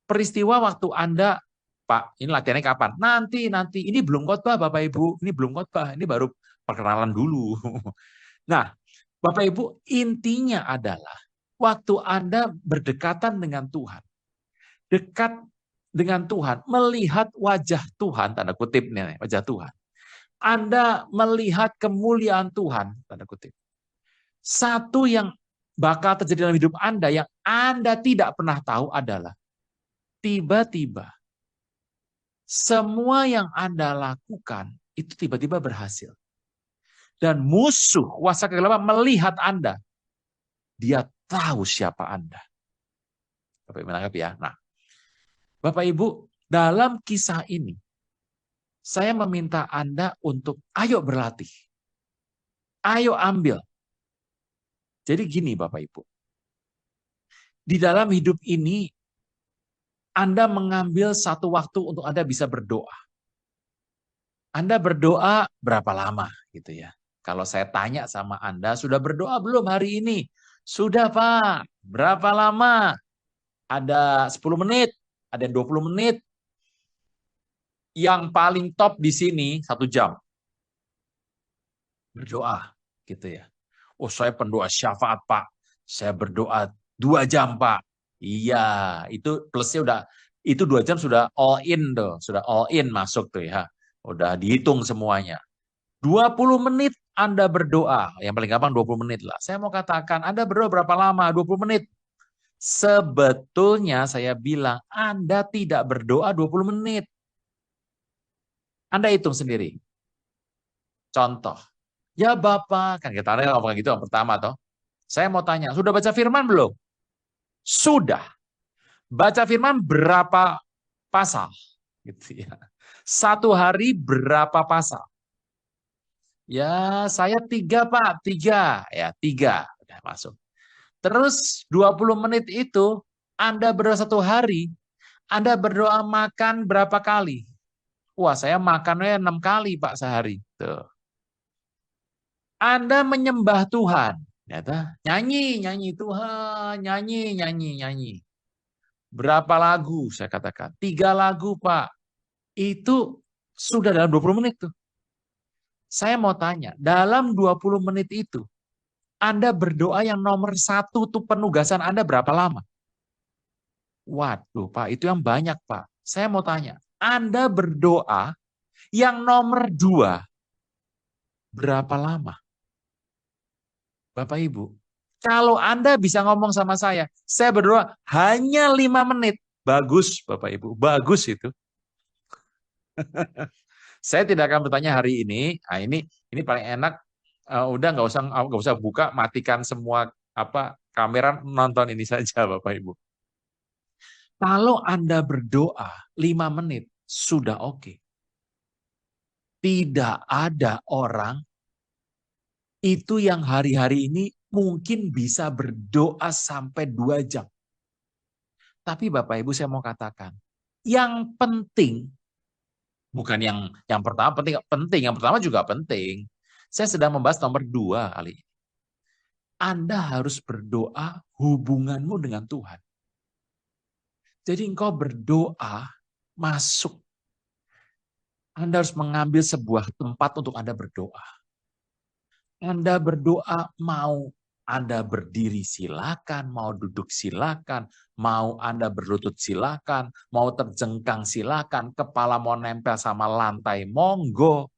peristiwa waktu Anda, Pak, ini latihannya kapan? Nanti. Ini belum khotbah, Bapak Ibu. Ini belum khotbah. Ini baru perkenalan dulu. Nah, Bapak Ibu, intinya adalah waktu Anda berdekatan dengan Tuhan, dekat dengan Tuhan, melihat wajah Tuhan, tanda kutip nih, wajah Tuhan. Anda melihat kemuliaan Tuhan, tanda kutip. Satu yang bakal terjadi dalam hidup Anda yang Anda tidak pernah tahu adalah tiba-tiba semua yang Anda lakukan itu tiba-tiba berhasil. Dan musuh kuasa kegelapan melihat Anda. Dia tahu siapa Anda. Bapak Ibu menangkap ya. Nah, Bapak Ibu, dalam kisah ini, saya meminta Anda untuk ayo berlatih. Ayo ambil. Jadi gini Bapak Ibu. Di dalam hidup ini, Anda mengambil satu waktu untuk Anda bisa berdoa. Anda berdoa berapa lama gitu ya. Kalau saya tanya sama Anda, sudah berdoa belum hari ini? Sudah Pak. Berapa lama? Ada 10 menit, ada 20 menit. Yang paling top di sini 1 jam. Berdoa gitu ya. Oh saya pendoa syafaat Pak. Saya berdoa 2 jam Pak. Iya, itu plusnya udah, itu 2 jam sudah all in tuh. Sudah all in masuk tuh ya. Udah dihitung semuanya. 20 menit Anda berdoa. Yang paling gampang 20 menit lah. Saya mau katakan Anda berdoa berapa lama? 20 menit. Sebetulnya saya bilang Anda tidak berdoa 20 menit. Anda hitung sendiri. Contoh. Ya Bapak, kan kita ngomong gitu yang pertama toh. Saya mau tanya, sudah baca firman belum? Sudah. Baca firman berapa pasal? Gitu ya. Satu hari berapa pasal? Ya, saya 3 Pak, 3. Ya, 3. Udah masuk. Terus 20 menit itu Anda berdoa 1 hari, Anda berdoa makan berapa kali? Wah, saya makannya 6 kali Pak sehari. Tuh. Anda menyembah Tuhan. Nyanyi Tuhan, nyanyi. Berapa lagu saya katakan? 3 lagu Pak. Itu sudah dalam 20 menit tuh. Saya mau tanya, dalam 20 menit itu, Anda berdoa yang nomor 1 tuh penugasan Anda berapa lama? Waduh Pak, itu yang banyak Pak. Saya mau tanya, Anda berdoa yang nomor 2 berapa lama? Bapak Ibu, kalau Anda bisa ngomong sama saya berdoa hanya 5 menit. Bagus Bapak Ibu, bagus itu. Saya tidak akan bertanya hari ini. Nah, ini paling enak. Udah nggak usah buka, matikan semua kamera, nonton ini saja Bapak Ibu. Kalau Anda berdoa 5 menit sudah oke. Tidak ada orang itu yang hari-hari ini mungkin bisa berdoa sampai 2 jam. Tapi Bapak Ibu saya mau katakan, yang penting bukan yang pertama penting, yang pertama juga penting. Saya sedang membahas nomor 2 kali ini. Anda harus berdoa hubunganmu dengan Tuhan. Jadi engkau berdoa masuk. Anda harus mengambil sebuah tempat untuk Anda berdoa. Anda berdoa mau Anda berdiri silakan, mau duduk silakan, mau Anda berlutut silakan, mau terjengkang silakan, kepala mau nempel sama lantai monggo.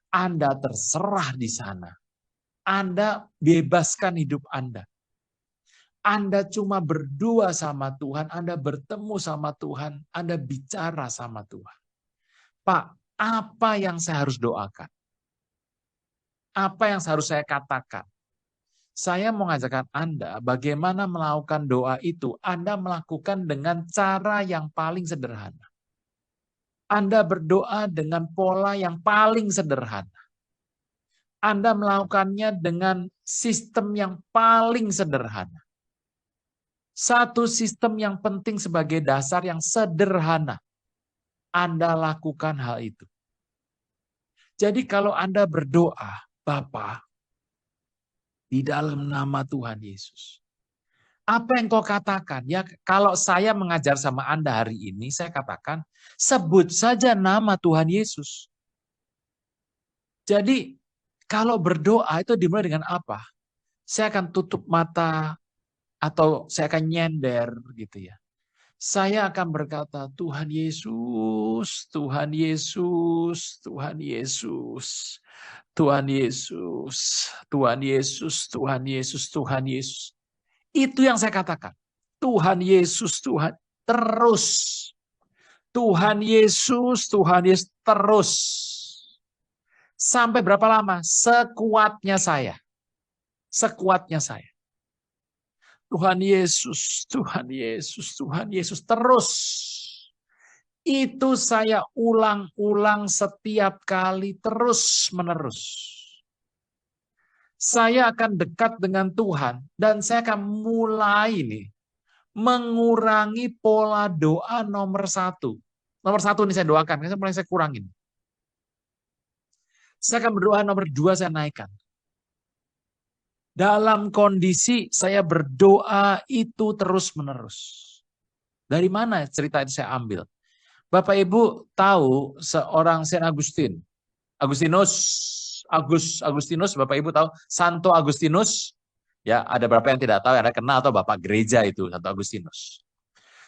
Anda terserah di sana. Anda bebaskan hidup Anda. Anda cuma berdua sama Tuhan, Anda bertemu sama Tuhan, Anda bicara sama Tuhan. Pak, apa yang saya harus doakan? Apa yang harus saya katakan? Saya mau mengajarkan Anda bagaimana melakukan doa itu. Anda melakukan dengan cara yang paling sederhana. Anda berdoa dengan pola yang paling sederhana. Anda melakukannya dengan sistem yang paling sederhana. Satu sistem yang penting sebagai dasar yang sederhana. Anda lakukan hal itu. Jadi kalau Anda berdoa, Bapa, di dalam nama Tuhan Yesus. Apa yang kau katakan? Ya, kalau saya mengajar sama Anda hari ini, saya katakan, sebut saja nama Tuhan Yesus. Jadi, kalau berdoa itu dimulai dengan apa? Saya akan tutup mata, atau saya akan nyender, gitu ya. Saya akan berkata, Tuhan Yesus, Tuhan Yesus, Tuhan Yesus, Tuhan Yesus, Tuhan Yesus, Tuhan Yesus, Tuhan Yesus. Itu yang saya katakan. Tuhan Yesus, Tuhan. Terus. Tuhan Yesus, Tuhan Yesus. Terus. Sampai berapa lama? Sekuatnya saya. Sekuatnya saya. Tuhan Yesus, Tuhan Yesus, Tuhan Yesus. Terus. Itu saya ulang-ulang setiap kali terus menerus. Saya akan dekat dengan Tuhan dan saya akan mulai nih mengurangi pola doa nomor satu. Nomor satu ini saya doakan, mulai saya kurangin. Saya akan berdoa nomor dua saya naikkan. Dalam kondisi saya berdoa itu terus menerus. Dari mana cerita itu saya ambil? Bapak Ibu tahu seorang Saint Agustinus, Bapak Ibu tahu Santo Agustinus? Ya, ada berapa yang tidak tahu, ada kenal atau Bapak gereja itu Santo Agustinus.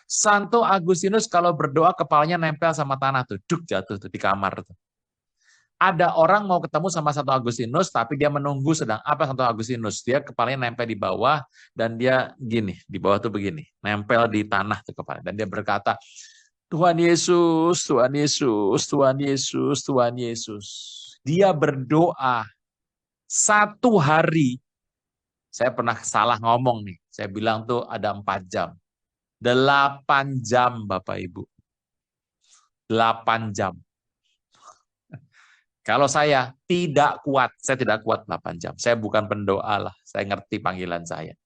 Santo Agustinus kalau berdoa kepalanya nempel sama tanah tuh, duk jatuh tuh di kamar tuh. Ada orang mau ketemu sama Santo Agustinus, tapi dia menunggu sedang apa Santo Agustinus. Dia kepalanya nempel di bawah, dan dia gini, di bawah tuh begini, nempel di tanah tuh kepala. Dan dia berkata, Tuhan Yesus, Tuhan Yesus, Tuhan Yesus, Tuhan Yesus. Dia berdoa 1 hari. Saya pernah salah ngomong nih. Saya bilang tuh ada 4 jam. 8 jam Bapak Ibu. 8 jam. Kalau saya tidak kuat 8 jam. Saya bukan pendoa lah. Saya ngerti panggilan saya.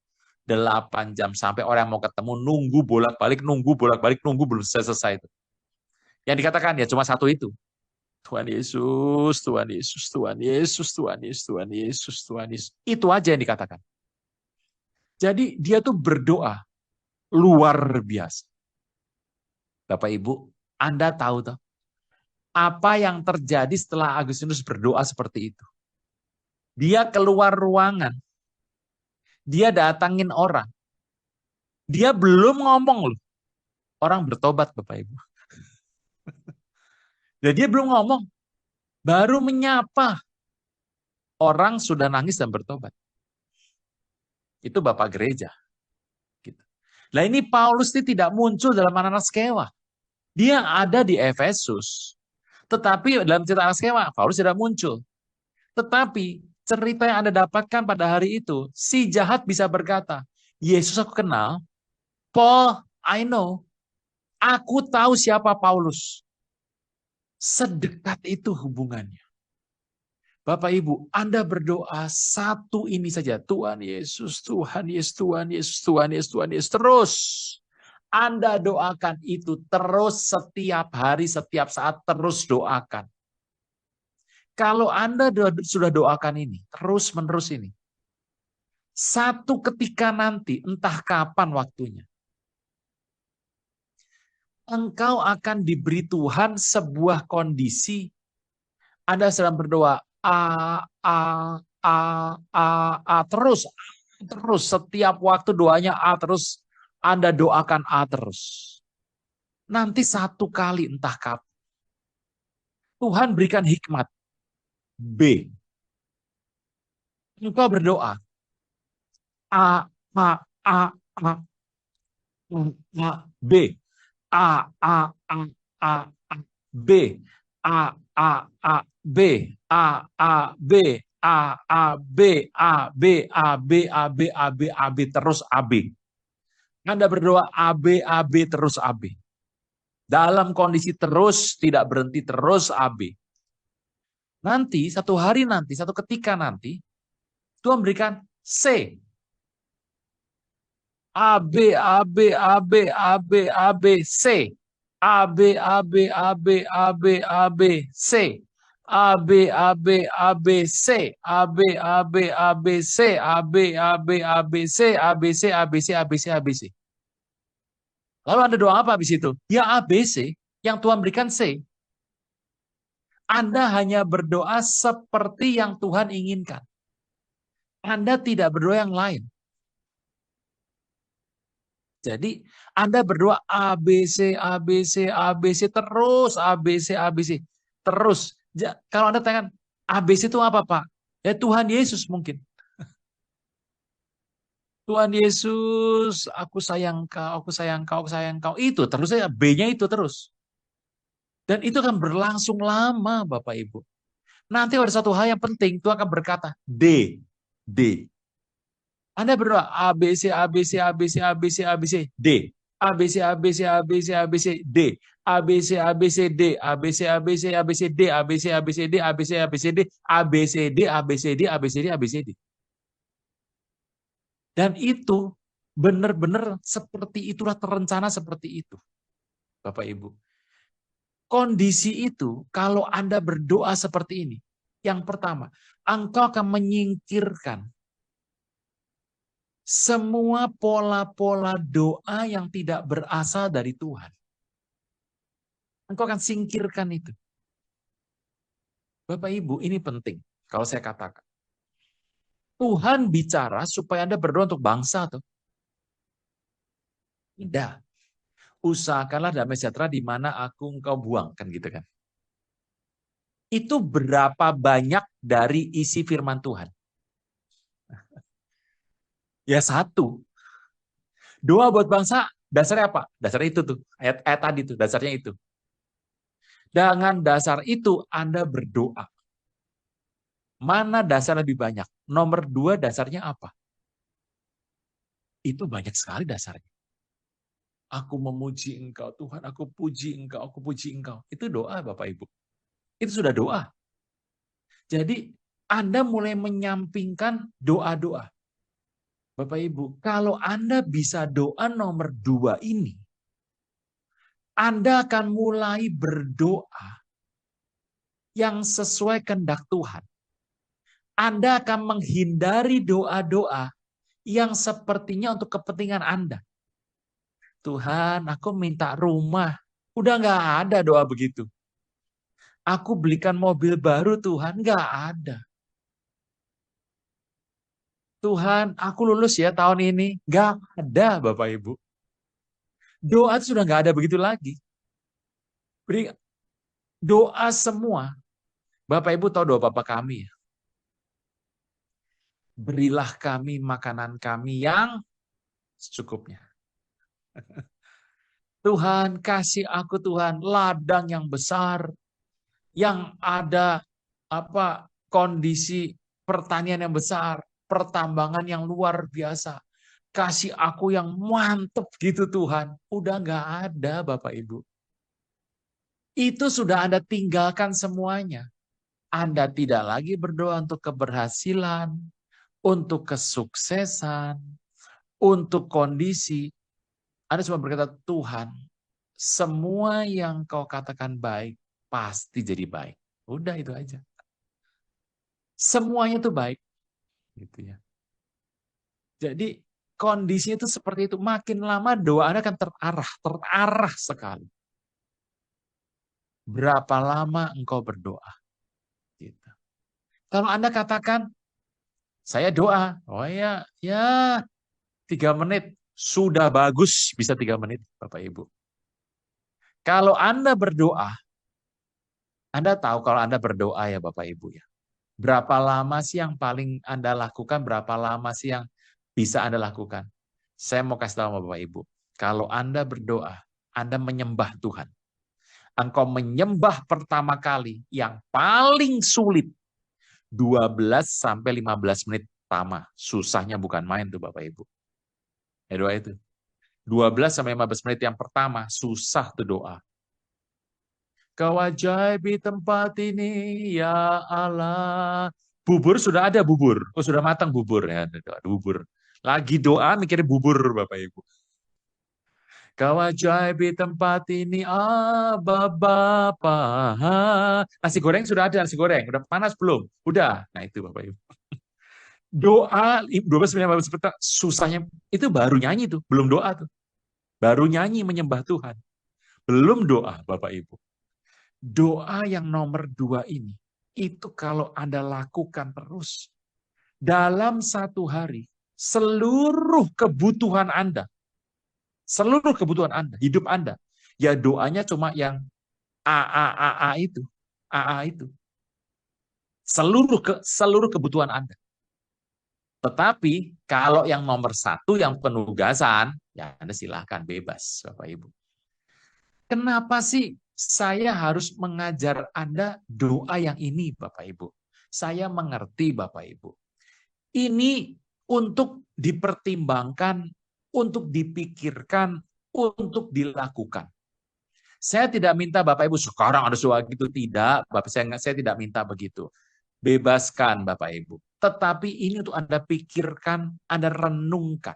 8 jam sampai orang mau ketemu nunggu bolak-balik, nunggu belum selesai itu. Yang dikatakan ya cuma satu itu. Tuhan Yesus, Tuhan Yesus, Tuhan Yesus, Tuhan Yesus, Tuhan Yesus, Tuhan Yesus. Itu aja yang dikatakan. Jadi dia tuh berdoa luar biasa. Bapak Ibu, Anda tahu tuh apa yang terjadi setelah Agustinus berdoa seperti itu? Dia keluar ruangan. Dia datangin orang. Dia belum ngomong loh. Orang bertobat Bapak Ibu. Dan dia belum ngomong. Baru menyapa. Orang sudah nangis dan bertobat. Itu Bapak gereja. Gitu. Nah ini Paulus ini tidak muncul dalam anak-anak Skewa. Dia ada di Efesus. Tetapi dalam cerita anak Skewa, Paulus tidak muncul. Tetapi cerita yang Anda dapatkan pada hari itu, si jahat bisa berkata, Yesus aku kenal, Paul, I know. Aku tahu siapa Paulus. Sedekat itu hubungannya. Bapak Ibu, Anda berdoa satu ini saja. Tuhan Yesus, Tuhan Yesus, Tuhan Yesus, Tuhan Yesus, Tuhan Yesus. Terus. Anda doakan itu terus setiap hari, setiap saat terus doakan. Kalau Anda sudah doakan ini, terus-menerus ini. Satu ketika nanti, entah kapan waktunya, engkau akan diberi Tuhan sebuah kondisi. Anda sedang berdoa, terus setiap waktu doanya A terus, Anda doakan A terus. Nanti satu kali entah kapan, Tuhan berikan hikmat B. Engkau berdoa A, A, A, A, A, B, A, A, A, A, A, B, A, A, A, B, A, A, B, A, A, B, A, B, A, B, A, B, A, B, A, B, terus AB. Anda berdoa AB, AB, terus AB. Dalam kondisi terus, tidak berhenti, terus AB. Nanti, satu hari nanti, satu ketika nanti, Tuhan berikan C. A, B, A, B, A, B, A, B, A, B, C. A, B, A, B, A, B, A, B, A, B, C. A, B, A, B, A, B, C. A, B, A, B, A, B, C. A, B, A, B, A, B, C. A, B, C, A, B, C, A, B, C, A, B, C. Lalu Anda doa apa habis itu? Ya A, B, C. Yang Tuhan berikan C. Anda hanya berdoa seperti yang Tuhan inginkan. Anda tidak berdoa yang lain. Jadi Anda berdoa A, B, C, A, B, C, A, B, C, terus A, B, C, A, B, C. Terus. Kalau Anda tanya, A, B, C itu apa, Pak? Ya Tuhan Yesus mungkin. Tuhan Yesus, aku sayang kau, aku sayang kau, aku sayang kau. Itu terus saja, B-nya itu terus. Dan itu akan berlangsung lama, Bapak Ibu. Nanti ada satu hal yang penting, Tuhan akan berkata, D, D. Anda berdoa A B C A B C A B C A B C A B C D. A B C A B C A B C A B C D. A B C A B C D. A B C A B C A B C D. A B C A B C D. A B C A B C D. A B C D A B C D A B C D A B C D. Dan itu benar-benar seperti itulah terencana seperti itu. Bapak Ibu. Kondisi itu kalau Anda berdoa seperti ini. Yang pertama, engkau akan menyingkirkan semua pola-pola doa yang tidak berasal dari Tuhan. Engkau akan singkirkan itu. Bapak Ibu, ini penting. Kalau saya katakan. Tuhan bicara supaya Anda berdoa untuk bangsa. Tuh. Tidak. Usahakanlah damai sejahtera di mana aku engkau buang. Kan gitu kan. Itu berapa banyak dari isi firman Tuhan? Ya satu. Doa buat bangsa, dasarnya apa? Dasarnya itu tuh. Ayat tadi tuh, dasarnya itu. Dengan dasar itu Anda berdoa. Mana dasar lebih banyak? Nomor 2 dasarnya apa? Itu banyak sekali dasarnya. Aku memuji engkau, Tuhan, aku puji engkau, aku puji engkau. Itu doa, Bapak Ibu. Itu sudah doa. Jadi, Anda mulai menyampingkan doa-doa. Bapak Ibu, kalau Anda bisa doa nomor 2 ini, Anda akan mulai berdoa yang sesuai kehendak Tuhan. Anda akan menghindari doa-doa yang sepertinya untuk kepentingan Anda. Tuhan, aku minta rumah. Udah nggak ada doa begitu. Aku belikan mobil baru, Tuhan. Nggak ada. Tuhan, aku lulus ya tahun ini. Nggak ada, Bapak Ibu. Doa itu sudah nggak ada begitu lagi. Beri doa semua. Bapak Ibu tahu doa Bapak kami ya. Berilah kami makanan kami yang secukupnya. Tuhan, kasih aku Tuhan ladang yang besar, yang ada kondisi pertanian yang besar, pertambangan yang luar biasa. Kasih aku yang mantep gitu Tuhan. Udah nggak ada Bapak Ibu. Itu sudah Anda tinggalkan semuanya. Anda tidak lagi berdoa untuk keberhasilan, untuk kesuksesan, untuk kondisi. Anda cuma berkata, Tuhan, semua yang kau katakan baik, pasti jadi baik. Udah itu aja. Semuanya itu baik. Gitu ya. Jadi kondisinya itu seperti itu. Makin lama doa Anda akan terarah sekali. Berapa lama engkau berdoa? Gitu. Kalau Anda katakan, saya doa, oh ya 3 menit. Sudah bagus, bisa 3 menit, Bapak Ibu. Kalau Anda berdoa, Anda tahu kalau Anda berdoa ya Bapak Ibu ya. Berapa lama sih yang paling Anda lakukan, berapa lama sih yang bisa Anda lakukan? Saya mau kasih tahu sama Bapak Ibu. Kalau Anda berdoa, Anda menyembah Tuhan. Engkau menyembah pertama kali yang paling sulit 12 sampai 15 menit pertama. Susahnya bukan main tuh Bapak Ibu. Ya doa itu. 12 sampai 15 menit yang pertama susah tuh doa. Kau ajaib di tempat ini ya Allah. Bubur sudah ada bubur. Oh sudah matang bubur ya, ada bubur. Lagi doa mikirnya bubur Bapak Ibu. Kau ajaib di tempat ini, Abba Bapa. Nasi goreng sudah ada, nasi goreng. Udah panas belum? Udah. Nah itu Bapak Ibu. Doa 12 susahnya itu baru nyanyi tuh, belum doa tuh. Baru nyanyi menyembah Tuhan. Belum doa Bapak Ibu. Doa yang nomor 2 ini, itu kalau Anda lakukan terus, dalam satu hari, seluruh kebutuhan Anda, hidup Anda, ya doanya cuma yang A itu, A itu. Seluruh kebutuhan Anda. Tetapi kalau yang nomor 1, yang penugasan, ya Anda silahkan bebas, Bapak Ibu. Kenapa sih saya harus mengajar Anda doa yang ini, Bapak Ibu? Saya mengerti, Bapak Ibu. Ini untuk dipertimbangkan, untuk dipikirkan, untuk dilakukan. Saya tidak minta Bapak Ibu sekarang harus doa gitu, tidak. Bapak saya tidak minta begitu. Bebaskan Bapak Ibu. Tetapi ini untuk Anda pikirkan, Anda renungkan.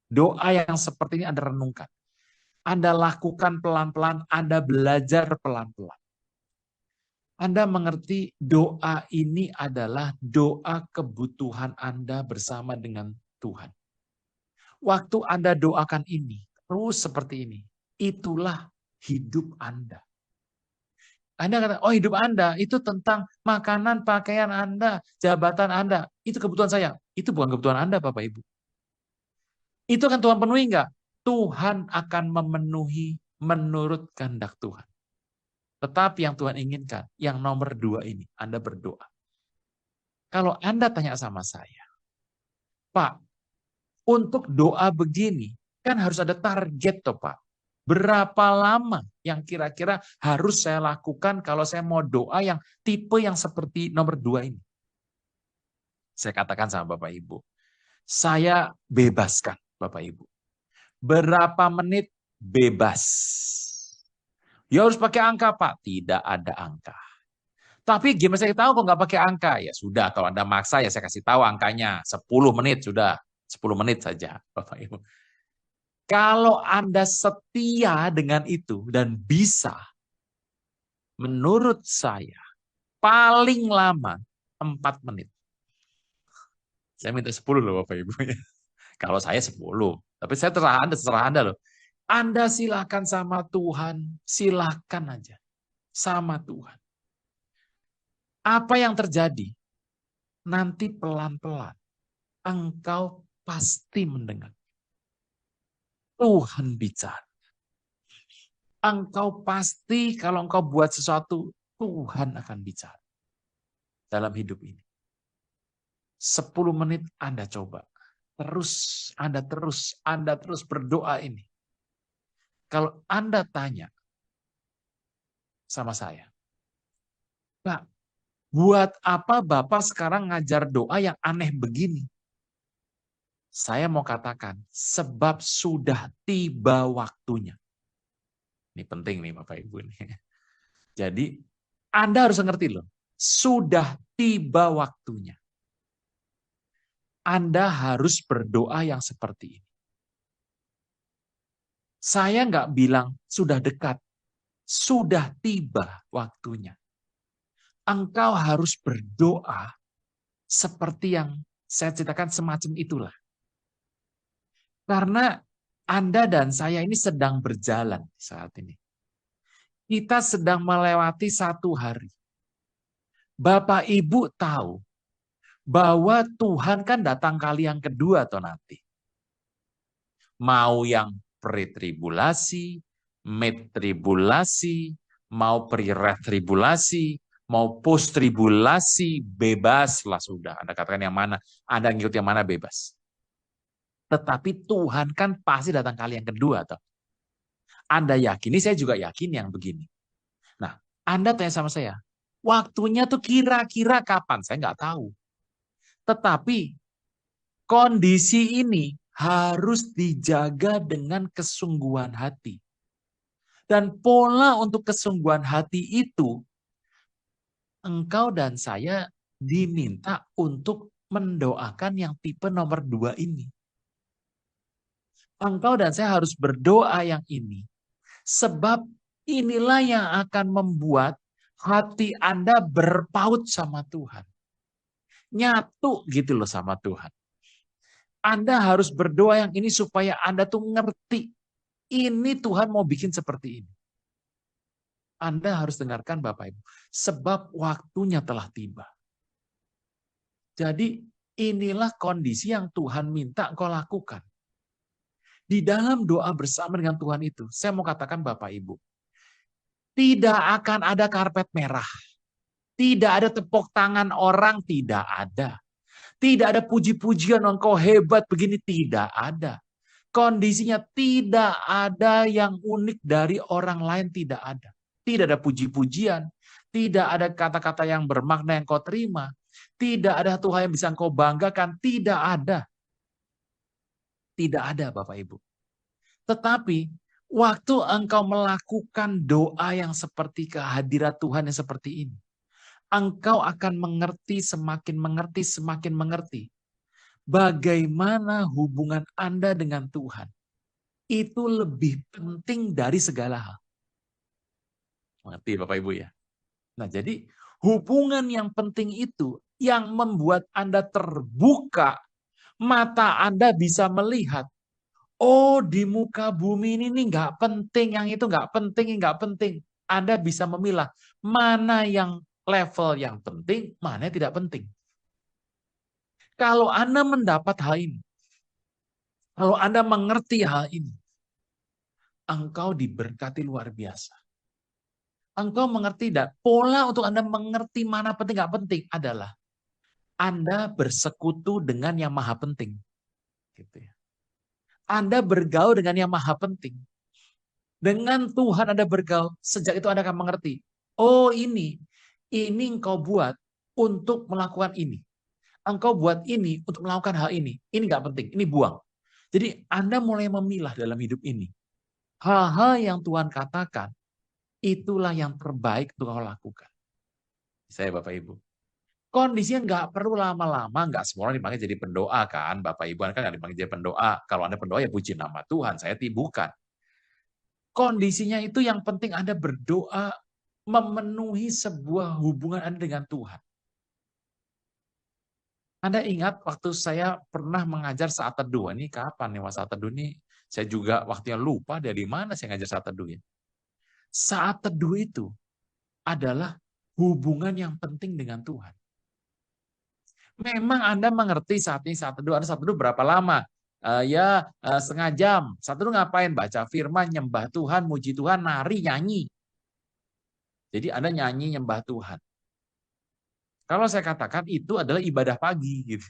Doa yang seperti ini Anda renungkan. Anda lakukan pelan-pelan, Anda belajar pelan-pelan. Anda mengerti doa ini adalah doa kebutuhan Anda bersama dengan Tuhan. Waktu Anda doakan ini, terus seperti ini, itulah hidup Anda. Anda kata, oh hidup Anda itu tentang makanan, pakaian Anda, jabatan Anda. Itu kebutuhan saya. Itu bukan kebutuhan Anda, Bapak Ibu. Itu kan Tuhan penuhi enggak? Tuhan akan memenuhi menurut kehendak Tuhan. Tetapi yang Tuhan inginkan, yang nomor 2 ini, Anda berdoa. Kalau Anda tanya sama saya, Pak, untuk doa begini, kan harus ada target toh Pak. Berapa lama yang kira-kira harus saya lakukan kalau saya mau doa yang tipe yang seperti nomor 2 ini? Saya katakan sama Bapak Ibu, saya bebaskan Bapak Ibu. Berapa menit bebas. Ya harus pakai angka Pak. Tidak ada angka. Tapi gimana saya tahu kok nggak pakai angka? Ya sudah, kalau Anda maksa ya saya kasih tahu angkanya. 10 menit sudah. 10 menit saja Bapak Ibu. Kalau Anda setia dengan itu dan bisa, menurut saya, paling lama 4 menit. Saya minta 10 loh Bapak Ibu. Kalau saya 10. Tapi saya terserah Anda loh. Anda silakan sama Tuhan, silakan aja. Sama Tuhan. Apa yang terjadi? Nanti pelan-pelan, engkau pasti mendengar. Tuhan bicara. Engkau pasti kalau engkau buat sesuatu, Tuhan akan bicara. Dalam hidup ini. 10 menit Anda coba. Anda terus berdoa ini. Kalau Anda tanya sama saya, Pak, buat apa Bapak sekarang ngajar doa yang aneh begini? Saya mau katakan, sebab sudah tiba waktunya. Ini penting nih Bapak Ibu. Jadi, Anda harus ngerti loh, sudah tiba waktunya. Anda harus berdoa yang seperti ini. Saya nggak bilang sudah dekat, sudah tiba waktunya. Engkau harus berdoa seperti yang saya ceritakan semacam itulah. Karena Anda dan saya ini sedang berjalan saat ini. Kita sedang melewati satu hari. Bapak Ibu tahu bahwa Tuhan kan datang kali yang kedua atau nanti. Mau yang pre-tribulasi, mid-tribulasi, mau pre-retribulasi, mau post-tribulasi, bebaslah sudah. Anda katakan yang mana, Anda ngikut yang mana bebas. Tetapi Tuhan kan pasti datang kali yang kedua. Toh. Anda yakini, saya juga yakin yang begini. Nah, Anda tanya sama saya, waktunya tuh kira-kira kapan? Saya nggak tahu. Tetapi kondisi ini harus dijaga dengan kesungguhan hati. Dan pola untuk kesungguhan hati itu, engkau dan saya diminta untuk mendoakan yang tipe nomor 2 ini. Engkau dan saya harus berdoa yang ini. Sebab inilah yang akan membuat hati Anda berpaut sama Tuhan. Nyatu gitu loh sama Tuhan. Anda harus berdoa yang ini supaya Anda tuh ngerti. Ini Tuhan mau bikin seperti ini. Anda harus dengarkan Bapak Ibu. Sebab waktunya telah tiba. Jadi inilah kondisi yang Tuhan minta engkau lakukan. Di dalam doa bersama dengan Tuhan itu, saya mau katakan Bapak Ibu, tidak akan ada karpet merah. Tidak ada tepuk tangan orang, tidak ada. Tidak ada puji-pujian engkau hebat begini, tidak ada. Kondisinya tidak ada yang unik dari orang lain, tidak ada. Tidak ada puji-pujian, tidak ada kata-kata yang bermakna yang kau terima, tidak ada Tuhan yang bisa engkau banggakan, tidak ada. Tidak ada Bapak Ibu. Tetapi waktu engkau melakukan doa yang seperti kehadirat Tuhan yang seperti ini, engkau akan semakin mengerti bagaimana hubungan Anda dengan Tuhan. Itu lebih penting dari segala hal. Mengerti Bapak Ibu ya? Nah jadi hubungan yang penting itu yang membuat Anda terbuka, mata Anda bisa melihat, oh di muka bumi ini nggak penting, yang itu nggak penting, nggak penting. Anda bisa memilah mana yang level yang penting, mana yang tidak penting. Kalau Anda mendapat hal ini, kalau Anda mengerti hal ini, engkau diberkati luar biasa. Engkau mengerti dan pola untuk Anda mengerti mana penting nggak penting adalah Anda bersekutu dengan yang maha penting. Gitu ya. Anda bergaul dengan yang maha penting. Dengan Tuhan Anda bergaul, sejak itu Anda akan mengerti. Oh ini engkau buat untuk melakukan ini. Engkau buat ini untuk melakukan hal ini. Ini nggak penting, ini buang. Jadi Anda mulai memilah dalam hidup ini. Hal-hal yang Tuhan katakan, itulah yang terbaik untuk kau lakukan. Saya Bapak Ibu. Kondisinya nggak perlu lama-lama, nggak semua orang dipanggil jadi pendoa kan, Bapak Ibu kan nggak dipanggil jadi pendoa. Kalau Anda pendoa ya puji nama Tuhan, saya bukan. Kondisinya itu yang penting Anda berdoa memenuhi sebuah hubungan Anda dengan Tuhan. Anda ingat waktu saya pernah mengajar saat teduh, ini kapan nih Mas saat teduh ini? Saya juga waktunya lupa dari mana saya ngajar saat teduh ya. Saat teduh itu adalah hubungan yang penting dengan Tuhan. Memang Anda mengerti saat ini saat teduh, Anda saat teduh berapa lama? Setengah jam. Saat teduh ngapain? Baca firman, nyembah Tuhan, muji Tuhan, nari, nyanyi. Jadi Anda nyanyi, nyembah Tuhan. Kalau saya katakan itu adalah ibadah pagi. Gitu.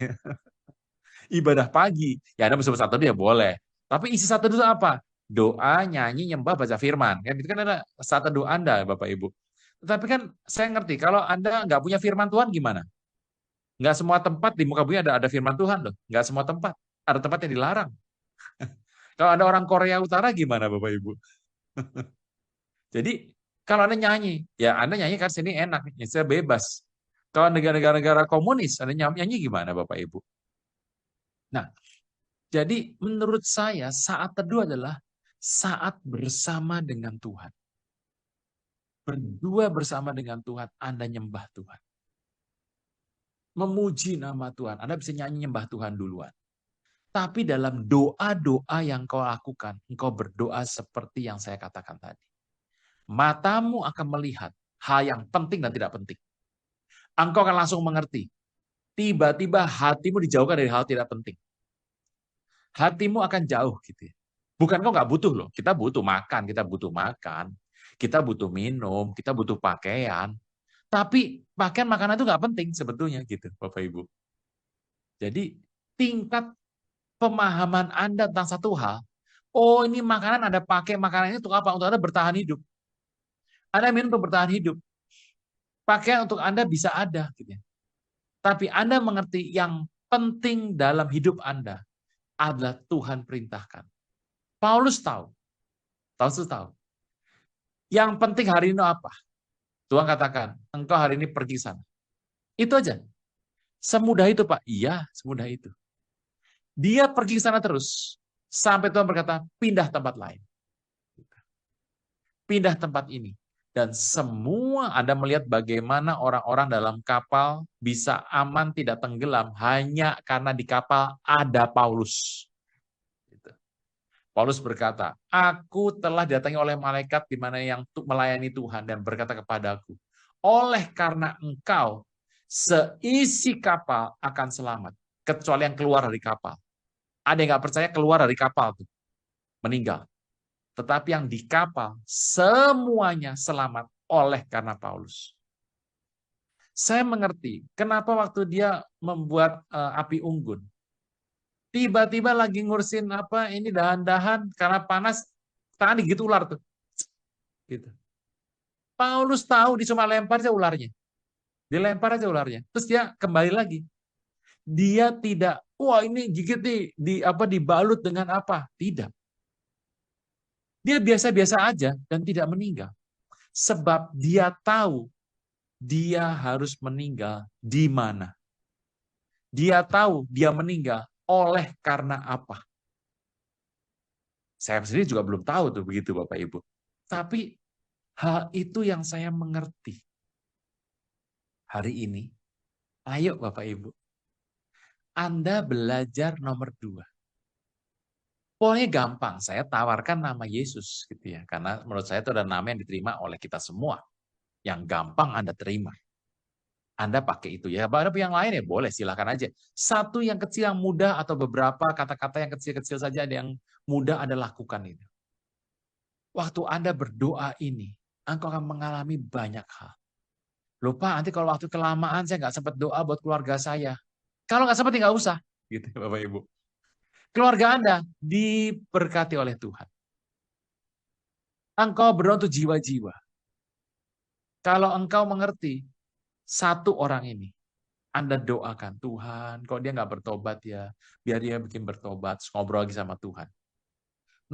Ibadah pagi. Ya Anda bersama saat teduh ya boleh. Tapi isi saat teduh itu apa? Doa, nyanyi, nyembah, baca firman. Kan itu kan ada saat teduh Anda, Bapak Ibu. Tetapi kan saya ngerti, kalau Anda nggak punya firman Tuhan gimana? Nggak semua tempat di muka bumi ada firman Tuhan loh. Nggak semua tempat. Ada tempat yang dilarang. Kalau ada orang Korea Utara gimana Bapak Ibu? Jadi kalau Anda nyanyi, ya Anda nyanyi kan sini enak, saya bebas. Kalau negara-negara komunis, Anda nyanyi gimana Bapak Ibu? Nah, jadi menurut saya saat teduh adalah saat bersama dengan Tuhan. Berdua bersama dengan Tuhan, Anda nyembah Tuhan. Memuji nama Tuhan. Anda bisa nyanyi nyembah Tuhan duluan. Tapi dalam doa-doa yang kau lakukan, engkau berdoa seperti yang saya katakan tadi. Matamu akan melihat hal yang penting dan tidak penting. Engkau akan langsung mengerti. Tiba-tiba hatimu dijauhkan dari hal tidak penting. Hatimu akan jauh gitu ya. Bukan kau nggak butuh loh. Kita butuh makan, kita butuh makan. Kita butuh minum, kita butuh pakaian. Tapi pakaian makanan itu nggak penting sebetulnya gitu, Bapak Ibu. Jadi tingkat pemahaman Anda tentang satu hal, oh ini makanan Anda pakai, makanan ini untuk apa? Untuk Anda bertahan hidup. Anda minum untuk bertahan hidup. Pakaian untuk Anda bisa ada. Gitu ya. Tapi Anda mengerti yang penting dalam hidup Anda adalah Tuhan perintahkan. Paulus tahu. Paulus tahu. Yang penting hari ini apa? Tuhan katakan, engkau hari ini pergi sana. Itu aja. Semudah itu Pak. Iya, semudah itu. Dia pergi ke sana terus. Sampai Tuhan berkata, pindah tempat lain. Pindah tempat ini. Dan semua Anda melihat bagaimana orang-orang dalam kapal bisa aman tidak tenggelam hanya karena di kapal ada Paulus. Paulus berkata, aku telah didatangi oleh malaikat di mana yang melayani Tuhan dan berkata kepadaku, oleh karena engkau seisi kapal akan selamat, kecuali yang keluar dari kapal. Ada yang nggak percaya keluar dari kapal tuh, meninggal. Tetapi yang di kapal semuanya selamat oleh karena Paulus. Saya mengerti kenapa waktu dia membuat api unggun, tiba-tiba lagi ngurusin apa ini dahan-dahan karena panas, tangan digigit ular tuh. Gitu. Paulus tahu dia cuma lempar aja ularnya. Dilempar aja ularnya. Terus dia kembali lagi. Dia tidak, wah ini gigit dibalut dengan apa? Tidak. Dia biasa-biasa aja dan tidak meninggal. Sebab dia tahu dia harus meninggal di mana. Dia tahu dia meninggal oleh karena apa. Saya sendiri juga belum tahu tuh begitu Bapak Ibu. Tapi hal itu yang saya mengerti. Hari ini, ayo Bapak Ibu. Anda belajar nomor 2. Pokoknya gampang, saya tawarkan nama Yesus gitu ya. Karena menurut saya itu ada nama yang diterima oleh kita semua. Yang gampang Anda terima. Anda pakai itu ya. Ada yang lain ya boleh, silakan aja. Satu yang kecil yang mudah atau beberapa kata-kata yang kecil-kecil saja ada yang mudah Anda lakukan itu. Waktu Anda berdoa ini, engkau akan mengalami banyak hal. Lupa nanti kalau waktu kelamaan saya nggak sempat doa buat keluarga saya. Kalau nggak sempat nggak usah, gitu Bapak Ibu. Keluarga Anda diberkati oleh Tuhan. Engkau berdoa untuk jiwa-jiwa. Kalau engkau mengerti satu orang ini, Anda doakan, Tuhan, kok dia nggak bertobat ya, biar dia bikin bertobat, ngobrol lagi sama Tuhan.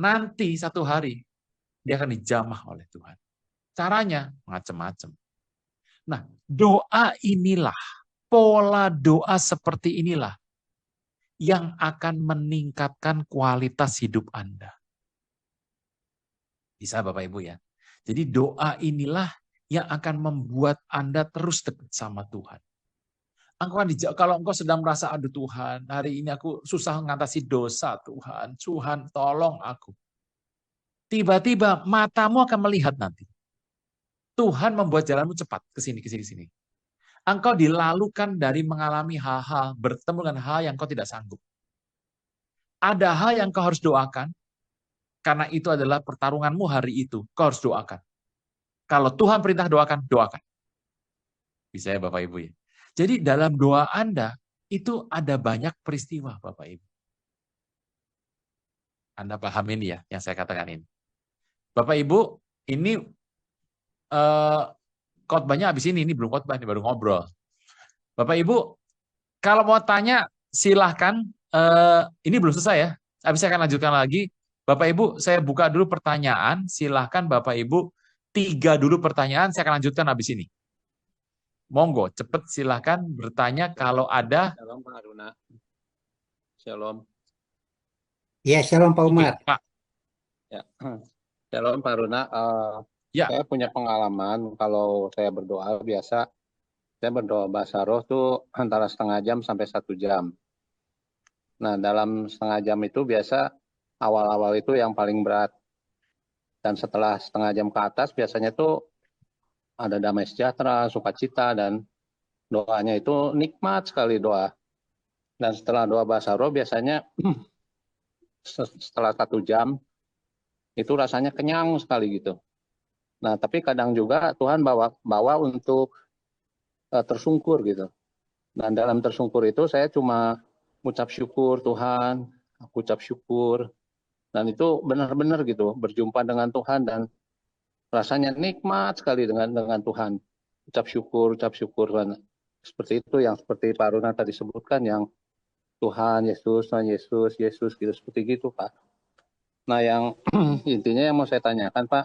Nanti satu hari, dia akan dijamah oleh Tuhan. Caranya macam-macam. Nah, doa inilah, pola doa seperti inilah, yang akan meningkatkan kualitas hidup Anda. Bisa Bapak Ibu ya. Jadi doa inilah yang akan membuat Anda terus dekat sama Tuhan. Kalau engkau sedang merasa, aduh Tuhan, hari ini aku susah mengatasi dosa Tuhan. Tuhan tolong aku. Tiba-tiba matamu akan melihat nanti. Tuhan membuat jalanmu cepat ke sini, ke sini, ke sini. Engkau dilalukan dari mengalami hal-hal, bertemu dengan hal yang kau tidak sanggup. Ada hal yang kau harus doakan, karena itu adalah pertarunganmu hari itu. Kau harus doakan. Kalau Tuhan perintah doakan, doakan. Bisa ya Bapak Ibu ya. Jadi dalam doa Anda, itu ada banyak peristiwa Bapak Ibu. Anda paham ini ya, yang saya katakan ini. Bapak Ibu, ini khotbahnya habis ini belum khotbah, ini baru ngobrol. Bapak Ibu, kalau mau tanya, silahkan. Ini belum selesai ya, habis saya akan lanjutkan lagi. Bapak Ibu, saya buka dulu pertanyaan, silahkan Bapak Ibu, 3 dulu pertanyaan, saya akan lanjutkan habis ini. Monggo, cepat silahkan bertanya kalau ada. Shalom Pak Aruna. Shalom. Ya, shalom Pak Umar. Oke, Pak. Ya. Shalom Pak Aruna. Ya. Saya punya pengalaman kalau saya berdoa biasa, saya berdoa bahasa roh tuh antara setengah jam sampai 1 jam. Nah, dalam setengah jam itu biasa awal-awal itu yang paling berat. Dan setelah setengah jam ke atas biasanya tuh ada damai sejahtera, sukacita, dan doanya itu nikmat sekali doa. Dan setelah doa bahasa roh biasanya setelah 1 jam itu rasanya kenyang sekali gitu. Nah, tapi kadang juga Tuhan bawa untuk tersungkur gitu. Dan dalam tersungkur itu saya cuma ucap syukur Tuhan, aku ucap syukur. Dan itu benar-benar gitu, berjumpa dengan Tuhan dan rasanya nikmat sekali dengan Tuhan. Ucap syukur kan. Seperti itu yang seperti Pak Runa tadi sebutkan, yang Tuhan Yesus gitu, seperti gitu Pak. Nah, yang intinya yang mau saya tanyakan Pak,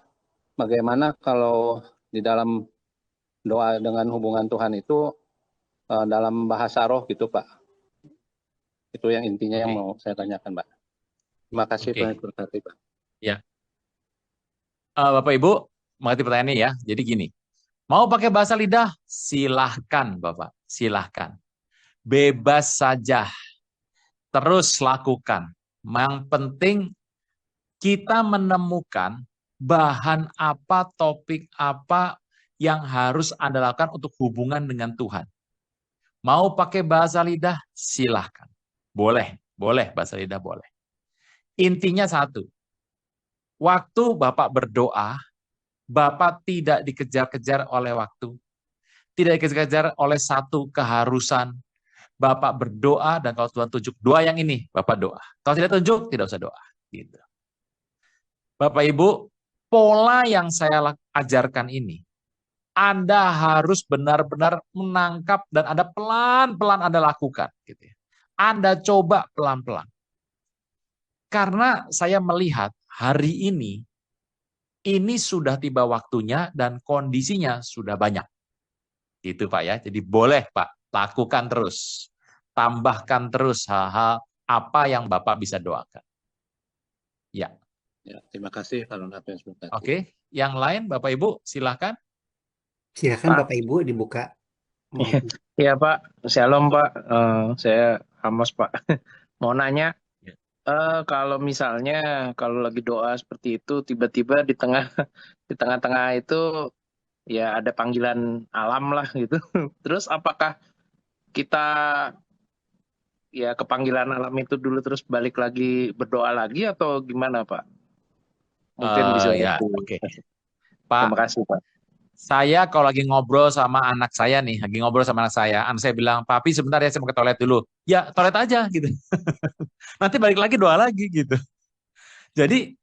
bagaimana kalau di dalam doa dengan hubungan Tuhan itu dalam bahasa roh gitu Pak? Itu yang intinya yang mau saya tanyakan Pak. Terima kasih Oke, Tuhan berkati, Pak. ya. Bapak Ibu, mengerti pertanyaannya ya. Jadi gini, mau pakai bahasa lidah? Silahkan Bapak, silahkan. Bebas saja, terus lakukan. Yang penting kita menemukan bahan apa, topik apa yang harus Anda lakukan untuk hubungan dengan Tuhan. Mau pakai bahasa lidah? Silahkan. Boleh, boleh bahasa lidah boleh. Intinya satu, waktu Bapak berdoa, Bapak tidak dikejar-kejar oleh waktu, tidak dikejar-kejar oleh satu keharusan. Bapak berdoa dan kalau Tuhan tunjuk doa yang ini, Bapak doa. Kalau tidak tunjuk, tidak usah doa. Gitu. Bapak Ibu, pola yang saya ajarkan ini, Anda harus benar-benar menangkap dan Anda pelan-pelan Anda lakukan. Gitu ya. Anda coba pelan-pelan. Karena saya melihat hari ini sudah tiba waktunya dan kondisinya sudah banyak. Itu Pak ya. Jadi boleh Pak, lakukan terus. Tambahkan terus hal-hal apa yang Bapak bisa doakan. Ya. Ya, terima kasih Pak Ronald berkati. Oke. Yang lain Bapak Ibu silahkan. Silakan Pak, Bapak Ibu dibuka. iya Pak, Shalom Pak. Saya Amos Pak. Mau nanya, Ya. kalau misalnya kalau lagi doa seperti itu, tiba-tiba di tengah-tengah itu ya ada panggilan alam lah gitu. Terus apakah kita ya ke panggilan alam itu dulu terus balik lagi berdoa lagi atau gimana Pak? Mungkin bisa. Ya, oke. Terima Pak, kasih Pak. saya kalau lagi ngobrol sama anak saya nih, lagi ngobrol sama anak saya bilang, "Papi sebentar ya, saya mau ke toilet dulu." Ya, toilet aja gitu. Nanti balik lagi doa lagi gitu. Jadi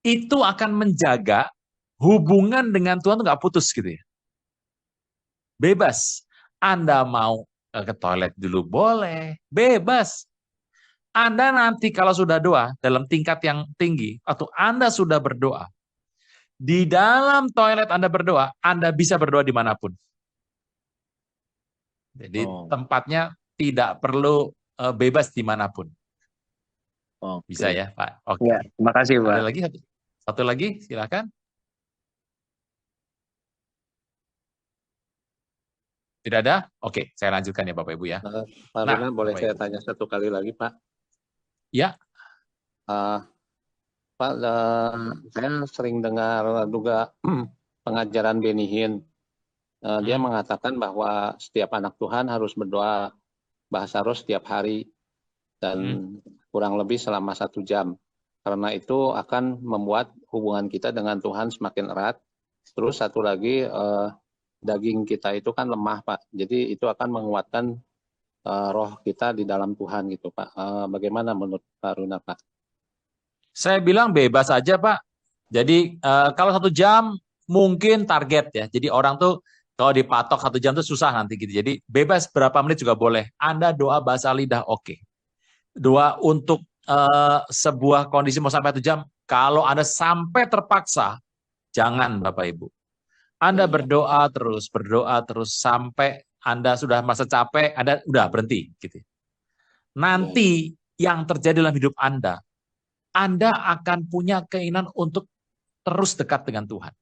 itu akan menjaga hubungan dengan Tuhan tuh nggak putus gitu ya. Bebas. Anda mau ke toilet dulu boleh, bebas. Anda nanti kalau sudah doa dalam tingkat yang tinggi, atau Anda sudah berdoa, di dalam toilet Anda berdoa, Anda bisa berdoa dimanapun. Jadi tempatnya tidak perlu bebas dimanapun. Bisa ya Pak? Oke. Ya, terima kasih Pak. Ada lagi? Satu lagi, silakan. Tidak ada? Oke, saya lanjutkan ya Bapak Ibu ya. Pak Ronald, boleh saya tanya satu kali lagi Pak? Ya. Pak, saya sering dengar juga pengajaran Benny Hinn. Dia mengatakan bahwa setiap anak Tuhan harus berdoa bahasa roh setiap hari dan kurang lebih selama 1 jam. Karena itu akan membuat hubungan kita dengan Tuhan semakin erat. Terus satu lagi, daging kita itu kan lemah Pak. Jadi itu akan menguatkan roh kita di dalam Tuhan gitu Pak. Bagaimana menurut Pak Runa Pak? Saya bilang bebas aja Pak. Jadi kalau 1 jam mungkin target ya. Jadi orang tuh kalau dipatok 1 jam tuh susah nanti gitu. Jadi bebas berapa menit juga boleh. Anda doa bahasa lidah oke. Doa untuk sebuah kondisi mau sampai 1 jam. Kalau Anda sampai terpaksa, jangan Bapak Ibu. Anda berdoa terus sampai Anda sudah merasa capek, Anda udah berhenti gitu. Nanti yang terjadi dalam hidup Anda akan punya keinginan untuk terus dekat dengan Tuhan.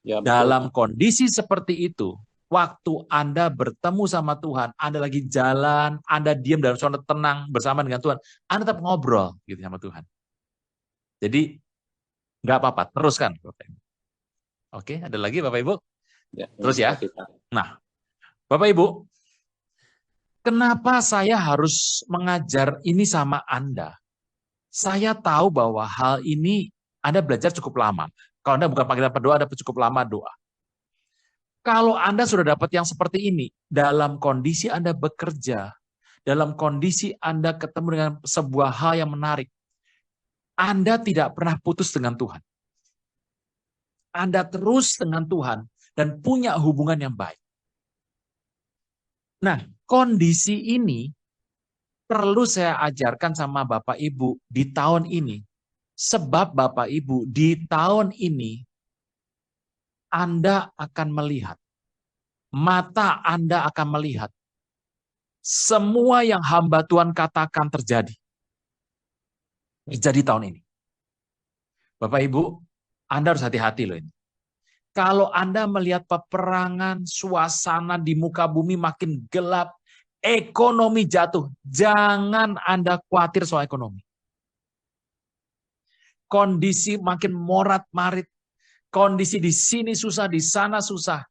Ya, dalam kondisi seperti itu, waktu Anda bertemu sama Tuhan, Anda lagi jalan, Anda diam dalam suasana tenang bersama dengan Tuhan, Anda tetap ngobrol gitu sama Tuhan. Jadi nggak apa-apa, teruskan. Oke, ada lagi Bapak Ibu? Ya, terus ya. Nah, Bapak Ibu, kenapa saya harus mengajar ini sama Anda? Saya tahu bahwa hal ini Anda belajar cukup lama. Kalau Anda bukan panggilan berdoa, Anda cukup lama doa. Kalau Anda sudah dapat yang seperti ini, dalam kondisi Anda bekerja, dalam kondisi Anda ketemu dengan sebuah hal yang menarik, Anda tidak pernah putus dengan Tuhan. Anda terus dengan Tuhan dan punya hubungan yang baik. Nah, kondisi ini perlu saya ajarkan sama Bapak Ibu di tahun ini. Sebab Bapak Ibu, di tahun ini Anda akan melihat, mata Anda akan melihat semua yang hamba Tuhan katakan terjadi. terjadi tahun ini. Bapak Ibu, Anda harus hati-hati loh ini. Kalau Anda melihat peperangan, suasana di muka bumi makin gelap, ekonomi jatuh, jangan Anda khawatir soal ekonomi. Kondisi makin morat-marit, kondisi di sini susah, di sana susah.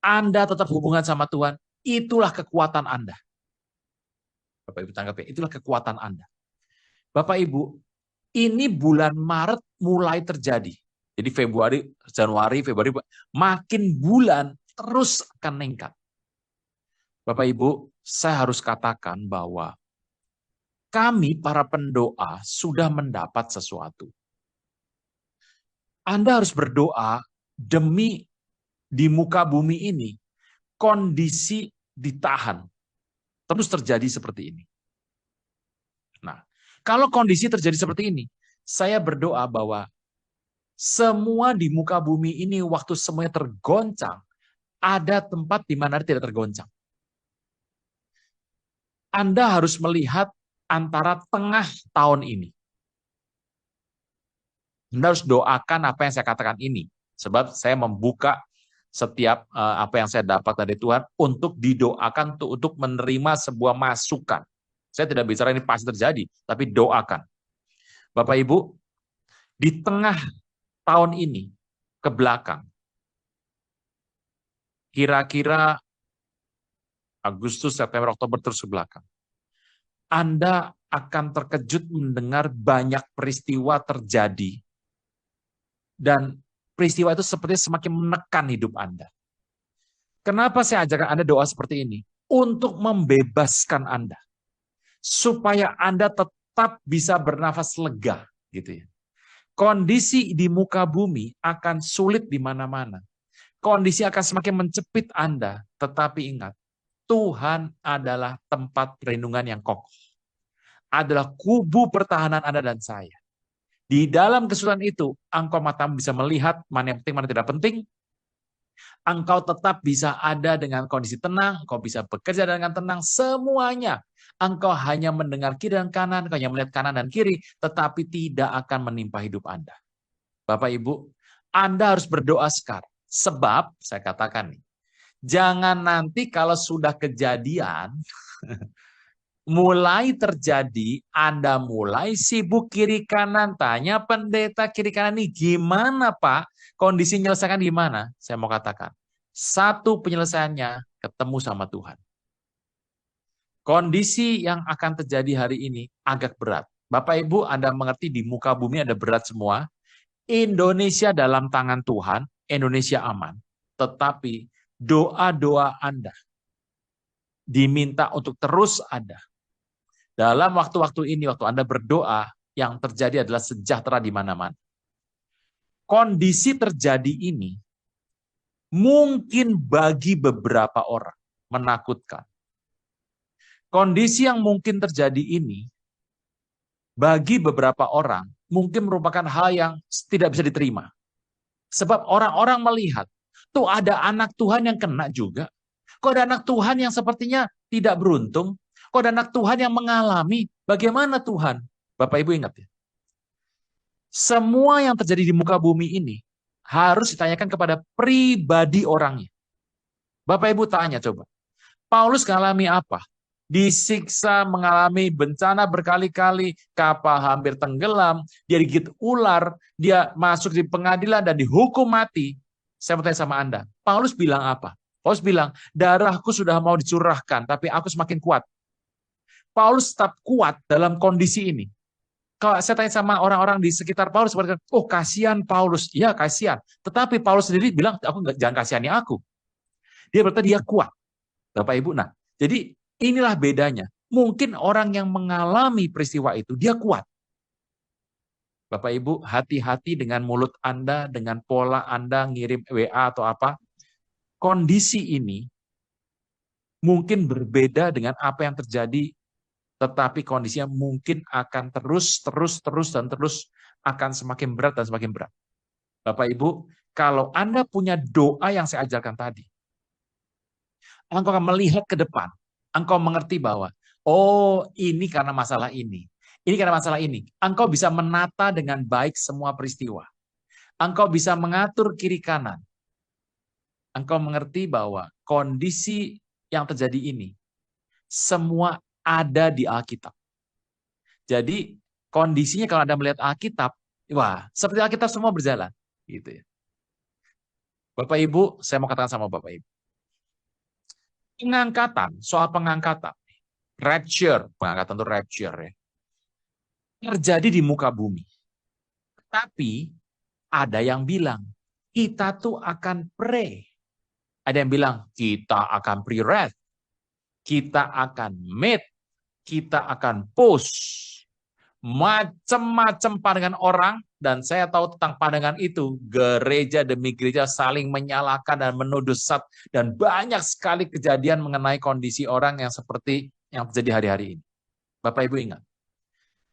Anda tetap hubungan sama Tuhan, itulah kekuatan Anda. Bapak Ibu tanggapi, itulah kekuatan Anda. Bapak Ibu, ini bulan Maret mulai terjadi. Jadi Januari, Februari, makin bulan terus akan meningkat. Bapak Ibu, saya harus katakan bahwa kami para pendoa sudah mendapat sesuatu. Anda harus berdoa demi di muka bumi ini kondisi ditahan. Terus terjadi seperti ini. Nah, kalau kondisi terjadi seperti ini, saya berdoa bahwa semua di muka bumi ini waktu semuanya tergoncang, ada tempat di mana tidak tergoncang. Anda harus melihat antara tengah tahun ini. Anda harus doakan apa yang saya katakan ini. Sebab saya membuka setiap apa yang saya dapat dari Tuhan untuk didoakan untuk menerima sebuah masukan. Saya tidak bicara ini pasti terjadi, tapi doakan. Bapak Ibu, di tengah tahun ini ke belakang, kira-kira Agustus, September, Oktober terus ke belakang, Anda akan terkejut mendengar banyak peristiwa terjadi dan peristiwa itu sepertinya semakin menekan hidup Anda. Kenapa saya ajarkan Anda doa seperti ini? Untuk membebaskan Anda. Supaya Anda tetap bisa bernafas lega. Gitu ya. Kondisi di muka bumi akan sulit di mana-mana. Kondisi akan semakin mencepit Anda. Tetapi ingat, Tuhan adalah tempat perlindungan yang kokoh. Adalah kubu pertahanan Anda dan saya. Di dalam kesulitan itu, engkau matamu bisa melihat mana yang penting, mana tidak penting. Engkau tetap bisa ada dengan kondisi tenang, engkau bisa bekerja dengan tenang, semuanya. Engkau hanya mendengar kiri dan kanan, engkau hanya melihat kanan dan kiri, tetapi tidak akan menimpa hidup Anda. Bapak Ibu, Anda harus berdoa sekarang. Sebab, saya katakan nih, jangan nanti kalau sudah kejadian, mulai terjadi, Anda mulai sibuk kiri kanan, tanya pendeta kiri kanan ini gimana Pak? Kondisi menyelesaikan gimana? Saya mau katakan, satu penyelesaiannya ketemu sama Tuhan. Kondisi yang akan terjadi hari ini agak berat. Bapak Ibu, Anda mengerti di muka bumi ada berat semua. Indonesia dalam tangan Tuhan, Indonesia aman. Tetapi doa-doa Anda diminta untuk terus ada. Dalam waktu-waktu ini, waktu Anda berdoa, yang terjadi adalah sejahtera di mana-mana. Kondisi terjadi ini mungkin bagi beberapa orang menakutkan. Kondisi yang mungkin terjadi ini bagi beberapa orang mungkin merupakan hal yang tidak bisa diterima. Sebab orang-orang melihat, tuh ada anak Tuhan yang kena juga. Kok ada anak Tuhan yang sepertinya tidak beruntung? Kok ada anak Tuhan yang mengalami? Bagaimana Tuhan? Bapak Ibu ingat ya? Semua yang terjadi di muka bumi ini harus ditanyakan kepada pribadi orangnya. Bapak Ibu tanya coba. Paulus mengalami apa? Disiksa, mengalami bencana berkali-kali, kapal hampir tenggelam, dia digigit ular, dia masuk di pengadilan dan dihukum mati. Saya mau tanya sama Anda, Paulus bilang apa? Paulus bilang, darahku sudah mau dicurahkan, tapi aku semakin kuat. Paulus tetap kuat dalam kondisi ini. Kalau saya tanya sama orang-orang di sekitar Paulus, oh kasihan Paulus. Ya kasihan. Tetapi Paulus sendiri bilang, jangan kasihani aku. Dia berarti dia kuat. Bapak Ibu, nah, jadi inilah bedanya. Mungkin orang yang mengalami peristiwa itu, dia kuat. Bapak Ibu, hati-hati dengan mulut Anda, dengan pola Anda ngirim WA atau apa. Kondisi ini mungkin berbeda dengan apa yang terjadi, tetapi kondisinya mungkin akan terus akan semakin berat dan semakin berat. Bapak Ibu, kalau Anda punya doa yang saya ajarkan tadi, engkau akan melihat ke depan. Engkau mengerti bahwa, oh ini karena masalah ini. Ini karena masalah ini. Engkau bisa menata dengan baik semua peristiwa. Engkau bisa mengatur kiri kanan. Engkau mengerti bahwa kondisi yang terjadi ini semua ada di Alkitab. Jadi kondisinya kalau Anda melihat Alkitab, wah, seperti Alkitab semua berjalan, gitu ya. Bapak Ibu, saya mau katakan sama Bapak Ibu. Pengangkatan, soal pengangkatan, rapture, pengangkatan itu rapture ya, terjadi di muka bumi. Tapi ada yang bilang, kita tuh akan pray. Ada yang bilang, kita akan pre-red, kita akan meet, kita akan post. Macam-macam pandangan orang, dan saya tahu tentang pandangan itu, gereja demi gereja saling menyalahkan dan menuduh sat, dan banyak sekali kejadian mengenai kondisi orang yang seperti yang terjadi hari-hari ini. Bapak Ibu ingat,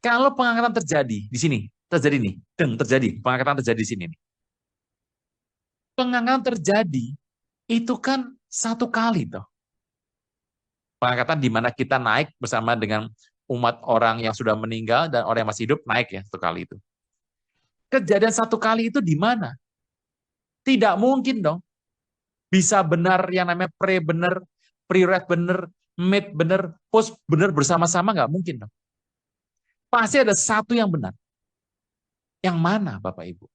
kalau pengangkatan terjadi di sini, terjadi nih, pengangkatan terjadi di sini nih. Pengangkatan terjadi itu kan satu kali toh. Pengangkatan di mana kita naik bersama dengan umat orang yang sudah meninggal dan orang yang masih hidup naik ya satu kali itu. Kejadian satu kali itu di mana? Tidak mungkin dong. Bisa benar yang namanya pre benar, pre-read benar, mid benar, post benar bersama-sama nggak mungkin dong. Pasti ada satu yang benar. Yang mana Bapak Ibu?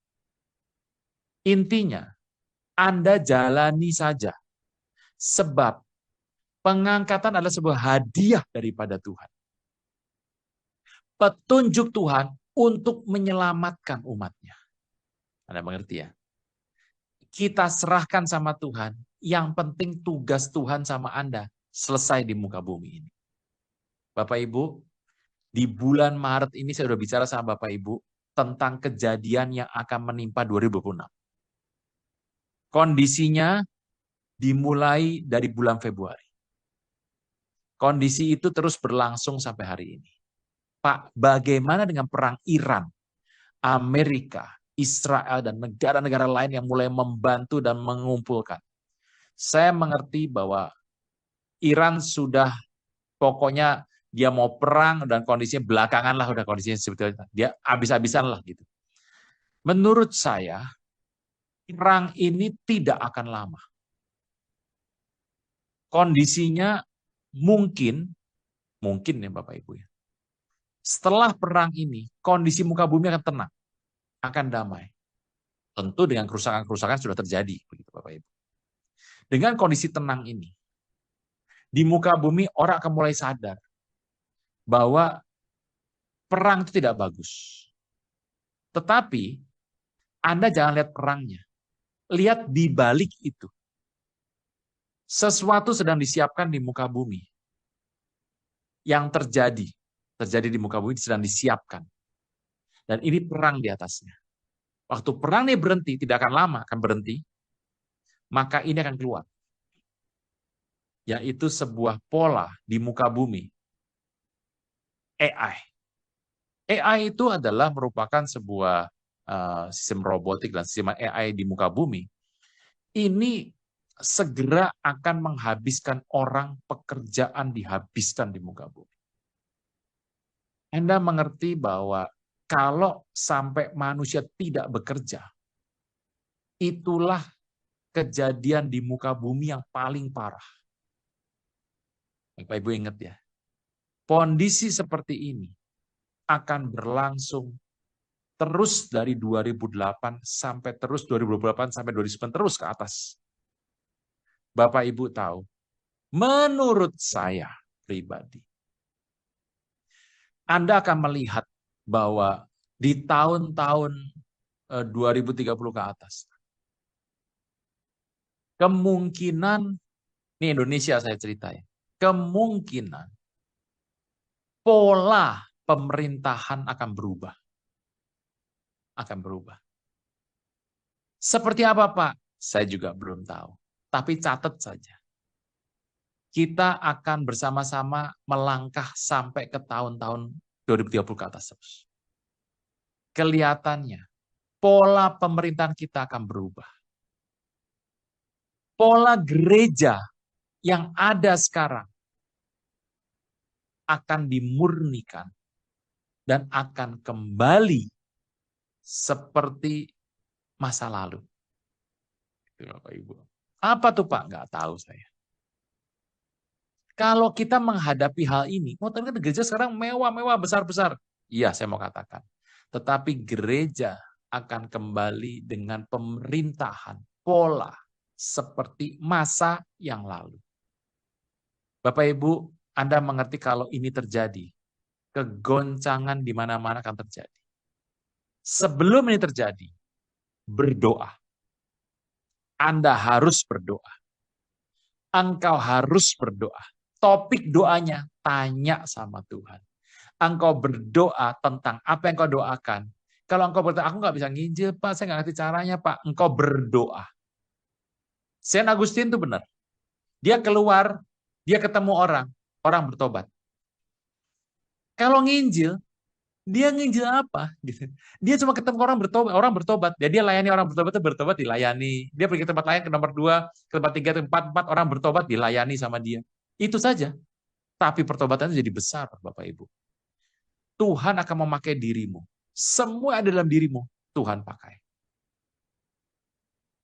Intinya, Anda jalani saja. Sebab pengangkatan adalah sebuah hadiah daripada Tuhan. Petunjuk Tuhan untuk menyelamatkan umatnya. Anda mengerti ya? Kita serahkan sama Tuhan. Yang penting tugas Tuhan sama Anda selesai di muka bumi ini. Bapak Ibu, di bulan Maret ini saya sudah bicara sama Bapak Ibu tentang kejadian yang akan menimpa 2026. Kondisinya dimulai dari bulan Februari. Kondisi itu terus berlangsung sampai hari ini. Pak, bagaimana dengan perang Iran, Amerika, Israel, dan negara-negara lain yang mulai membantu dan mengumpulkan? Saya mengerti bahwa Iran sudah pokoknya dia mau perang dan kondisinya belakangan lah, udah kondisinya seperti itu. Dia habis-habisan lah gitu. Menurut saya, perang ini tidak akan lama. Kondisinya mungkin ya Bapak Ibu ya. Setelah perang ini, kondisi muka bumi akan tenang, akan damai. Tentu dengan kerusakan-kerusakan sudah terjadi, begitu Bapak Ibu. Dengan kondisi tenang ini, di muka bumi orang akan mulai sadar bahwa perang itu tidak bagus. Tetapi Anda jangan lihat perangnya, lihat di balik itu. Sesuatu sedang disiapkan di muka bumi. Yang terjadi di muka bumi sedang disiapkan. Dan ini perang di atasnya. Waktu perang ini berhenti, tidak akan lama akan berhenti, maka ini akan keluar. Yaitu sebuah pola di muka bumi. AI. AI itu adalah merupakan sebuah sistem robotik dan sistem AI di muka bumi. Ini segera akan menghabiskan orang, pekerjaan dihabiskan di muka bumi. Anda mengerti bahwa kalau sampai manusia tidak bekerja, itulah kejadian di muka bumi yang paling parah. Bapak Ibu ingat ya, kondisi seperti ini akan berlangsung terus dari 2008 sampai terus 2028 sampai 2009 terus ke atas. Bapak Ibu tahu, menurut saya pribadi, Anda akan melihat bahwa di tahun-tahun 2030 ke atas, kemungkinan, ini Indonesia saya ceritain, kemungkinan pola pemerintahan akan berubah. Seperti apa Pak? Saya juga belum tahu. Tapi catat saja. Kita akan bersama-sama melangkah sampai ke tahun-tahun 2030 ke atas terus. Kelihatannya, pola pemerintahan kita akan berubah. Pola gereja yang ada sekarang akan dimurnikan dan akan kembali seperti masa lalu. Itu Bapak Ibu. Apa tuh Pak? Nggak tahu saya. Kalau kita menghadapi hal ini, mau ternyata gereja sekarang mewah-mewah, besar-besar. Iya, saya mau katakan. Tetapi gereja akan kembali dengan pemerintahan, pola, seperti masa yang lalu. Bapak Ibu, Anda mengerti kalau ini terjadi, kegoncangan di mana-mana akan terjadi. Sebelum ini terjadi, berdoa. Anda harus berdoa. Engkau harus berdoa. Topik doanya, tanya sama Tuhan. Engkau berdoa tentang apa yang kau doakan. Kalau engkau berdoa, aku nggak bisa nginjil, Pak, saya nggak ngerti caranya, Pak. Engkau berdoa. Saint Augustine itu benar. Dia keluar, dia ketemu orang bertobat. Kalau nginjil, dia nginjil apa? Gitu. Dia cuma ketemu orang bertobat. Dia layani orang bertobat dilayani. Dia pergi ke tempat lain, ke nomor 2, ke tempat 3, ke tempat 4, orang bertobat dilayani sama dia. Itu saja. Tapi pertobatannya jadi besar, Bapak Ibu. Tuhan akan memakai dirimu. Semua ada dalam dirimu, Tuhan pakai.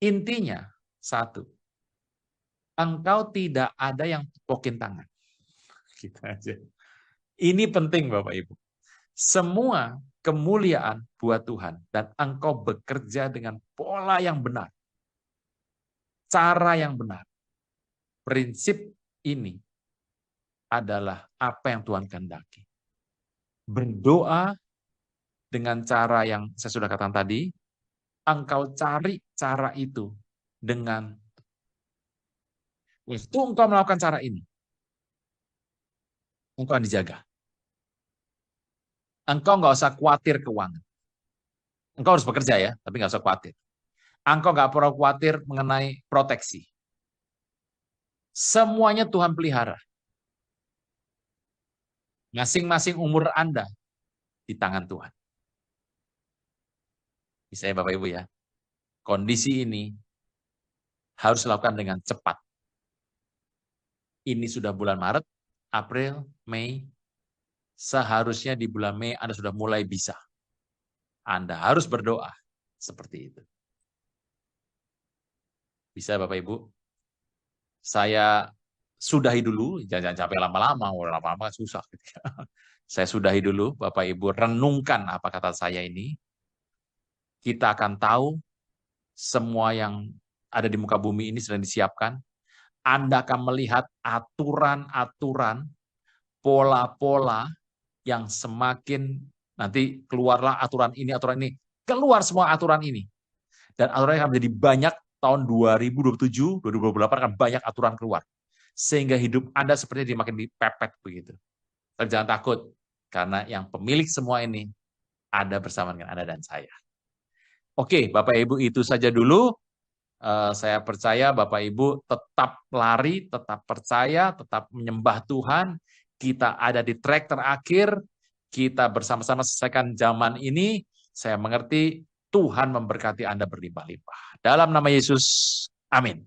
Intinya, satu. Engkau tidak ada yang tepokin tangan. Gitu aja. Ini penting, Bapak Ibu. Semua kemuliaan buat Tuhan. Dan engkau bekerja dengan pola yang benar. Cara yang benar. Prinsip ini adalah apa yang Tuhan kehendaki. Berdoa dengan cara yang saya sudah katakan tadi, engkau cari cara itu dengan waktu engkau melakukan cara ini, engkau akan dijaga. Engkau nggak usah khawatir keuangan. Engkau harus bekerja ya, tapi nggak usah khawatir. Engkau nggak perlu khawatir mengenai proteksi. Semuanya Tuhan pelihara. Masing-masing umur Anda di tangan Tuhan. Misalnya Bapak Ibu ya, kondisi ini harus dilakukan dengan cepat. Ini sudah bulan Maret, April, Mei. Seharusnya di bulan Mei Anda sudah mulai bisa. Anda harus berdoa seperti itu. Bisa Bapak Ibu? Saya sudahi dulu, jangan capek lama-lama, lama-lama susah. Saya sudahi dulu, Bapak Ibu renungkan apa kata saya ini. Kita akan tahu semua yang ada di muka bumi ini sedang disiapkan. Anda akan melihat aturan-aturan, pola-pola yang semakin nanti keluarlah aturan ini, keluar semua aturan ini. Dan aturan akan menjadi banyak tahun 2027, 2028 akan banyak aturan keluar. Sehingga hidup Anda sepertinya makin dipepet begitu. Tapi jangan takut, karena yang pemilik semua ini ada bersama dengan Anda dan saya. Oke, Bapak Ibu itu saja dulu. Saya percaya Bapak Ibu tetap lari, tetap percaya, tetap menyembah Tuhan. Kita ada di track terakhir. Kita bersama-sama selesaikan zaman ini. Saya mengerti Tuhan memberkati Anda berlimpah-limpah. Dalam nama Yesus, amin.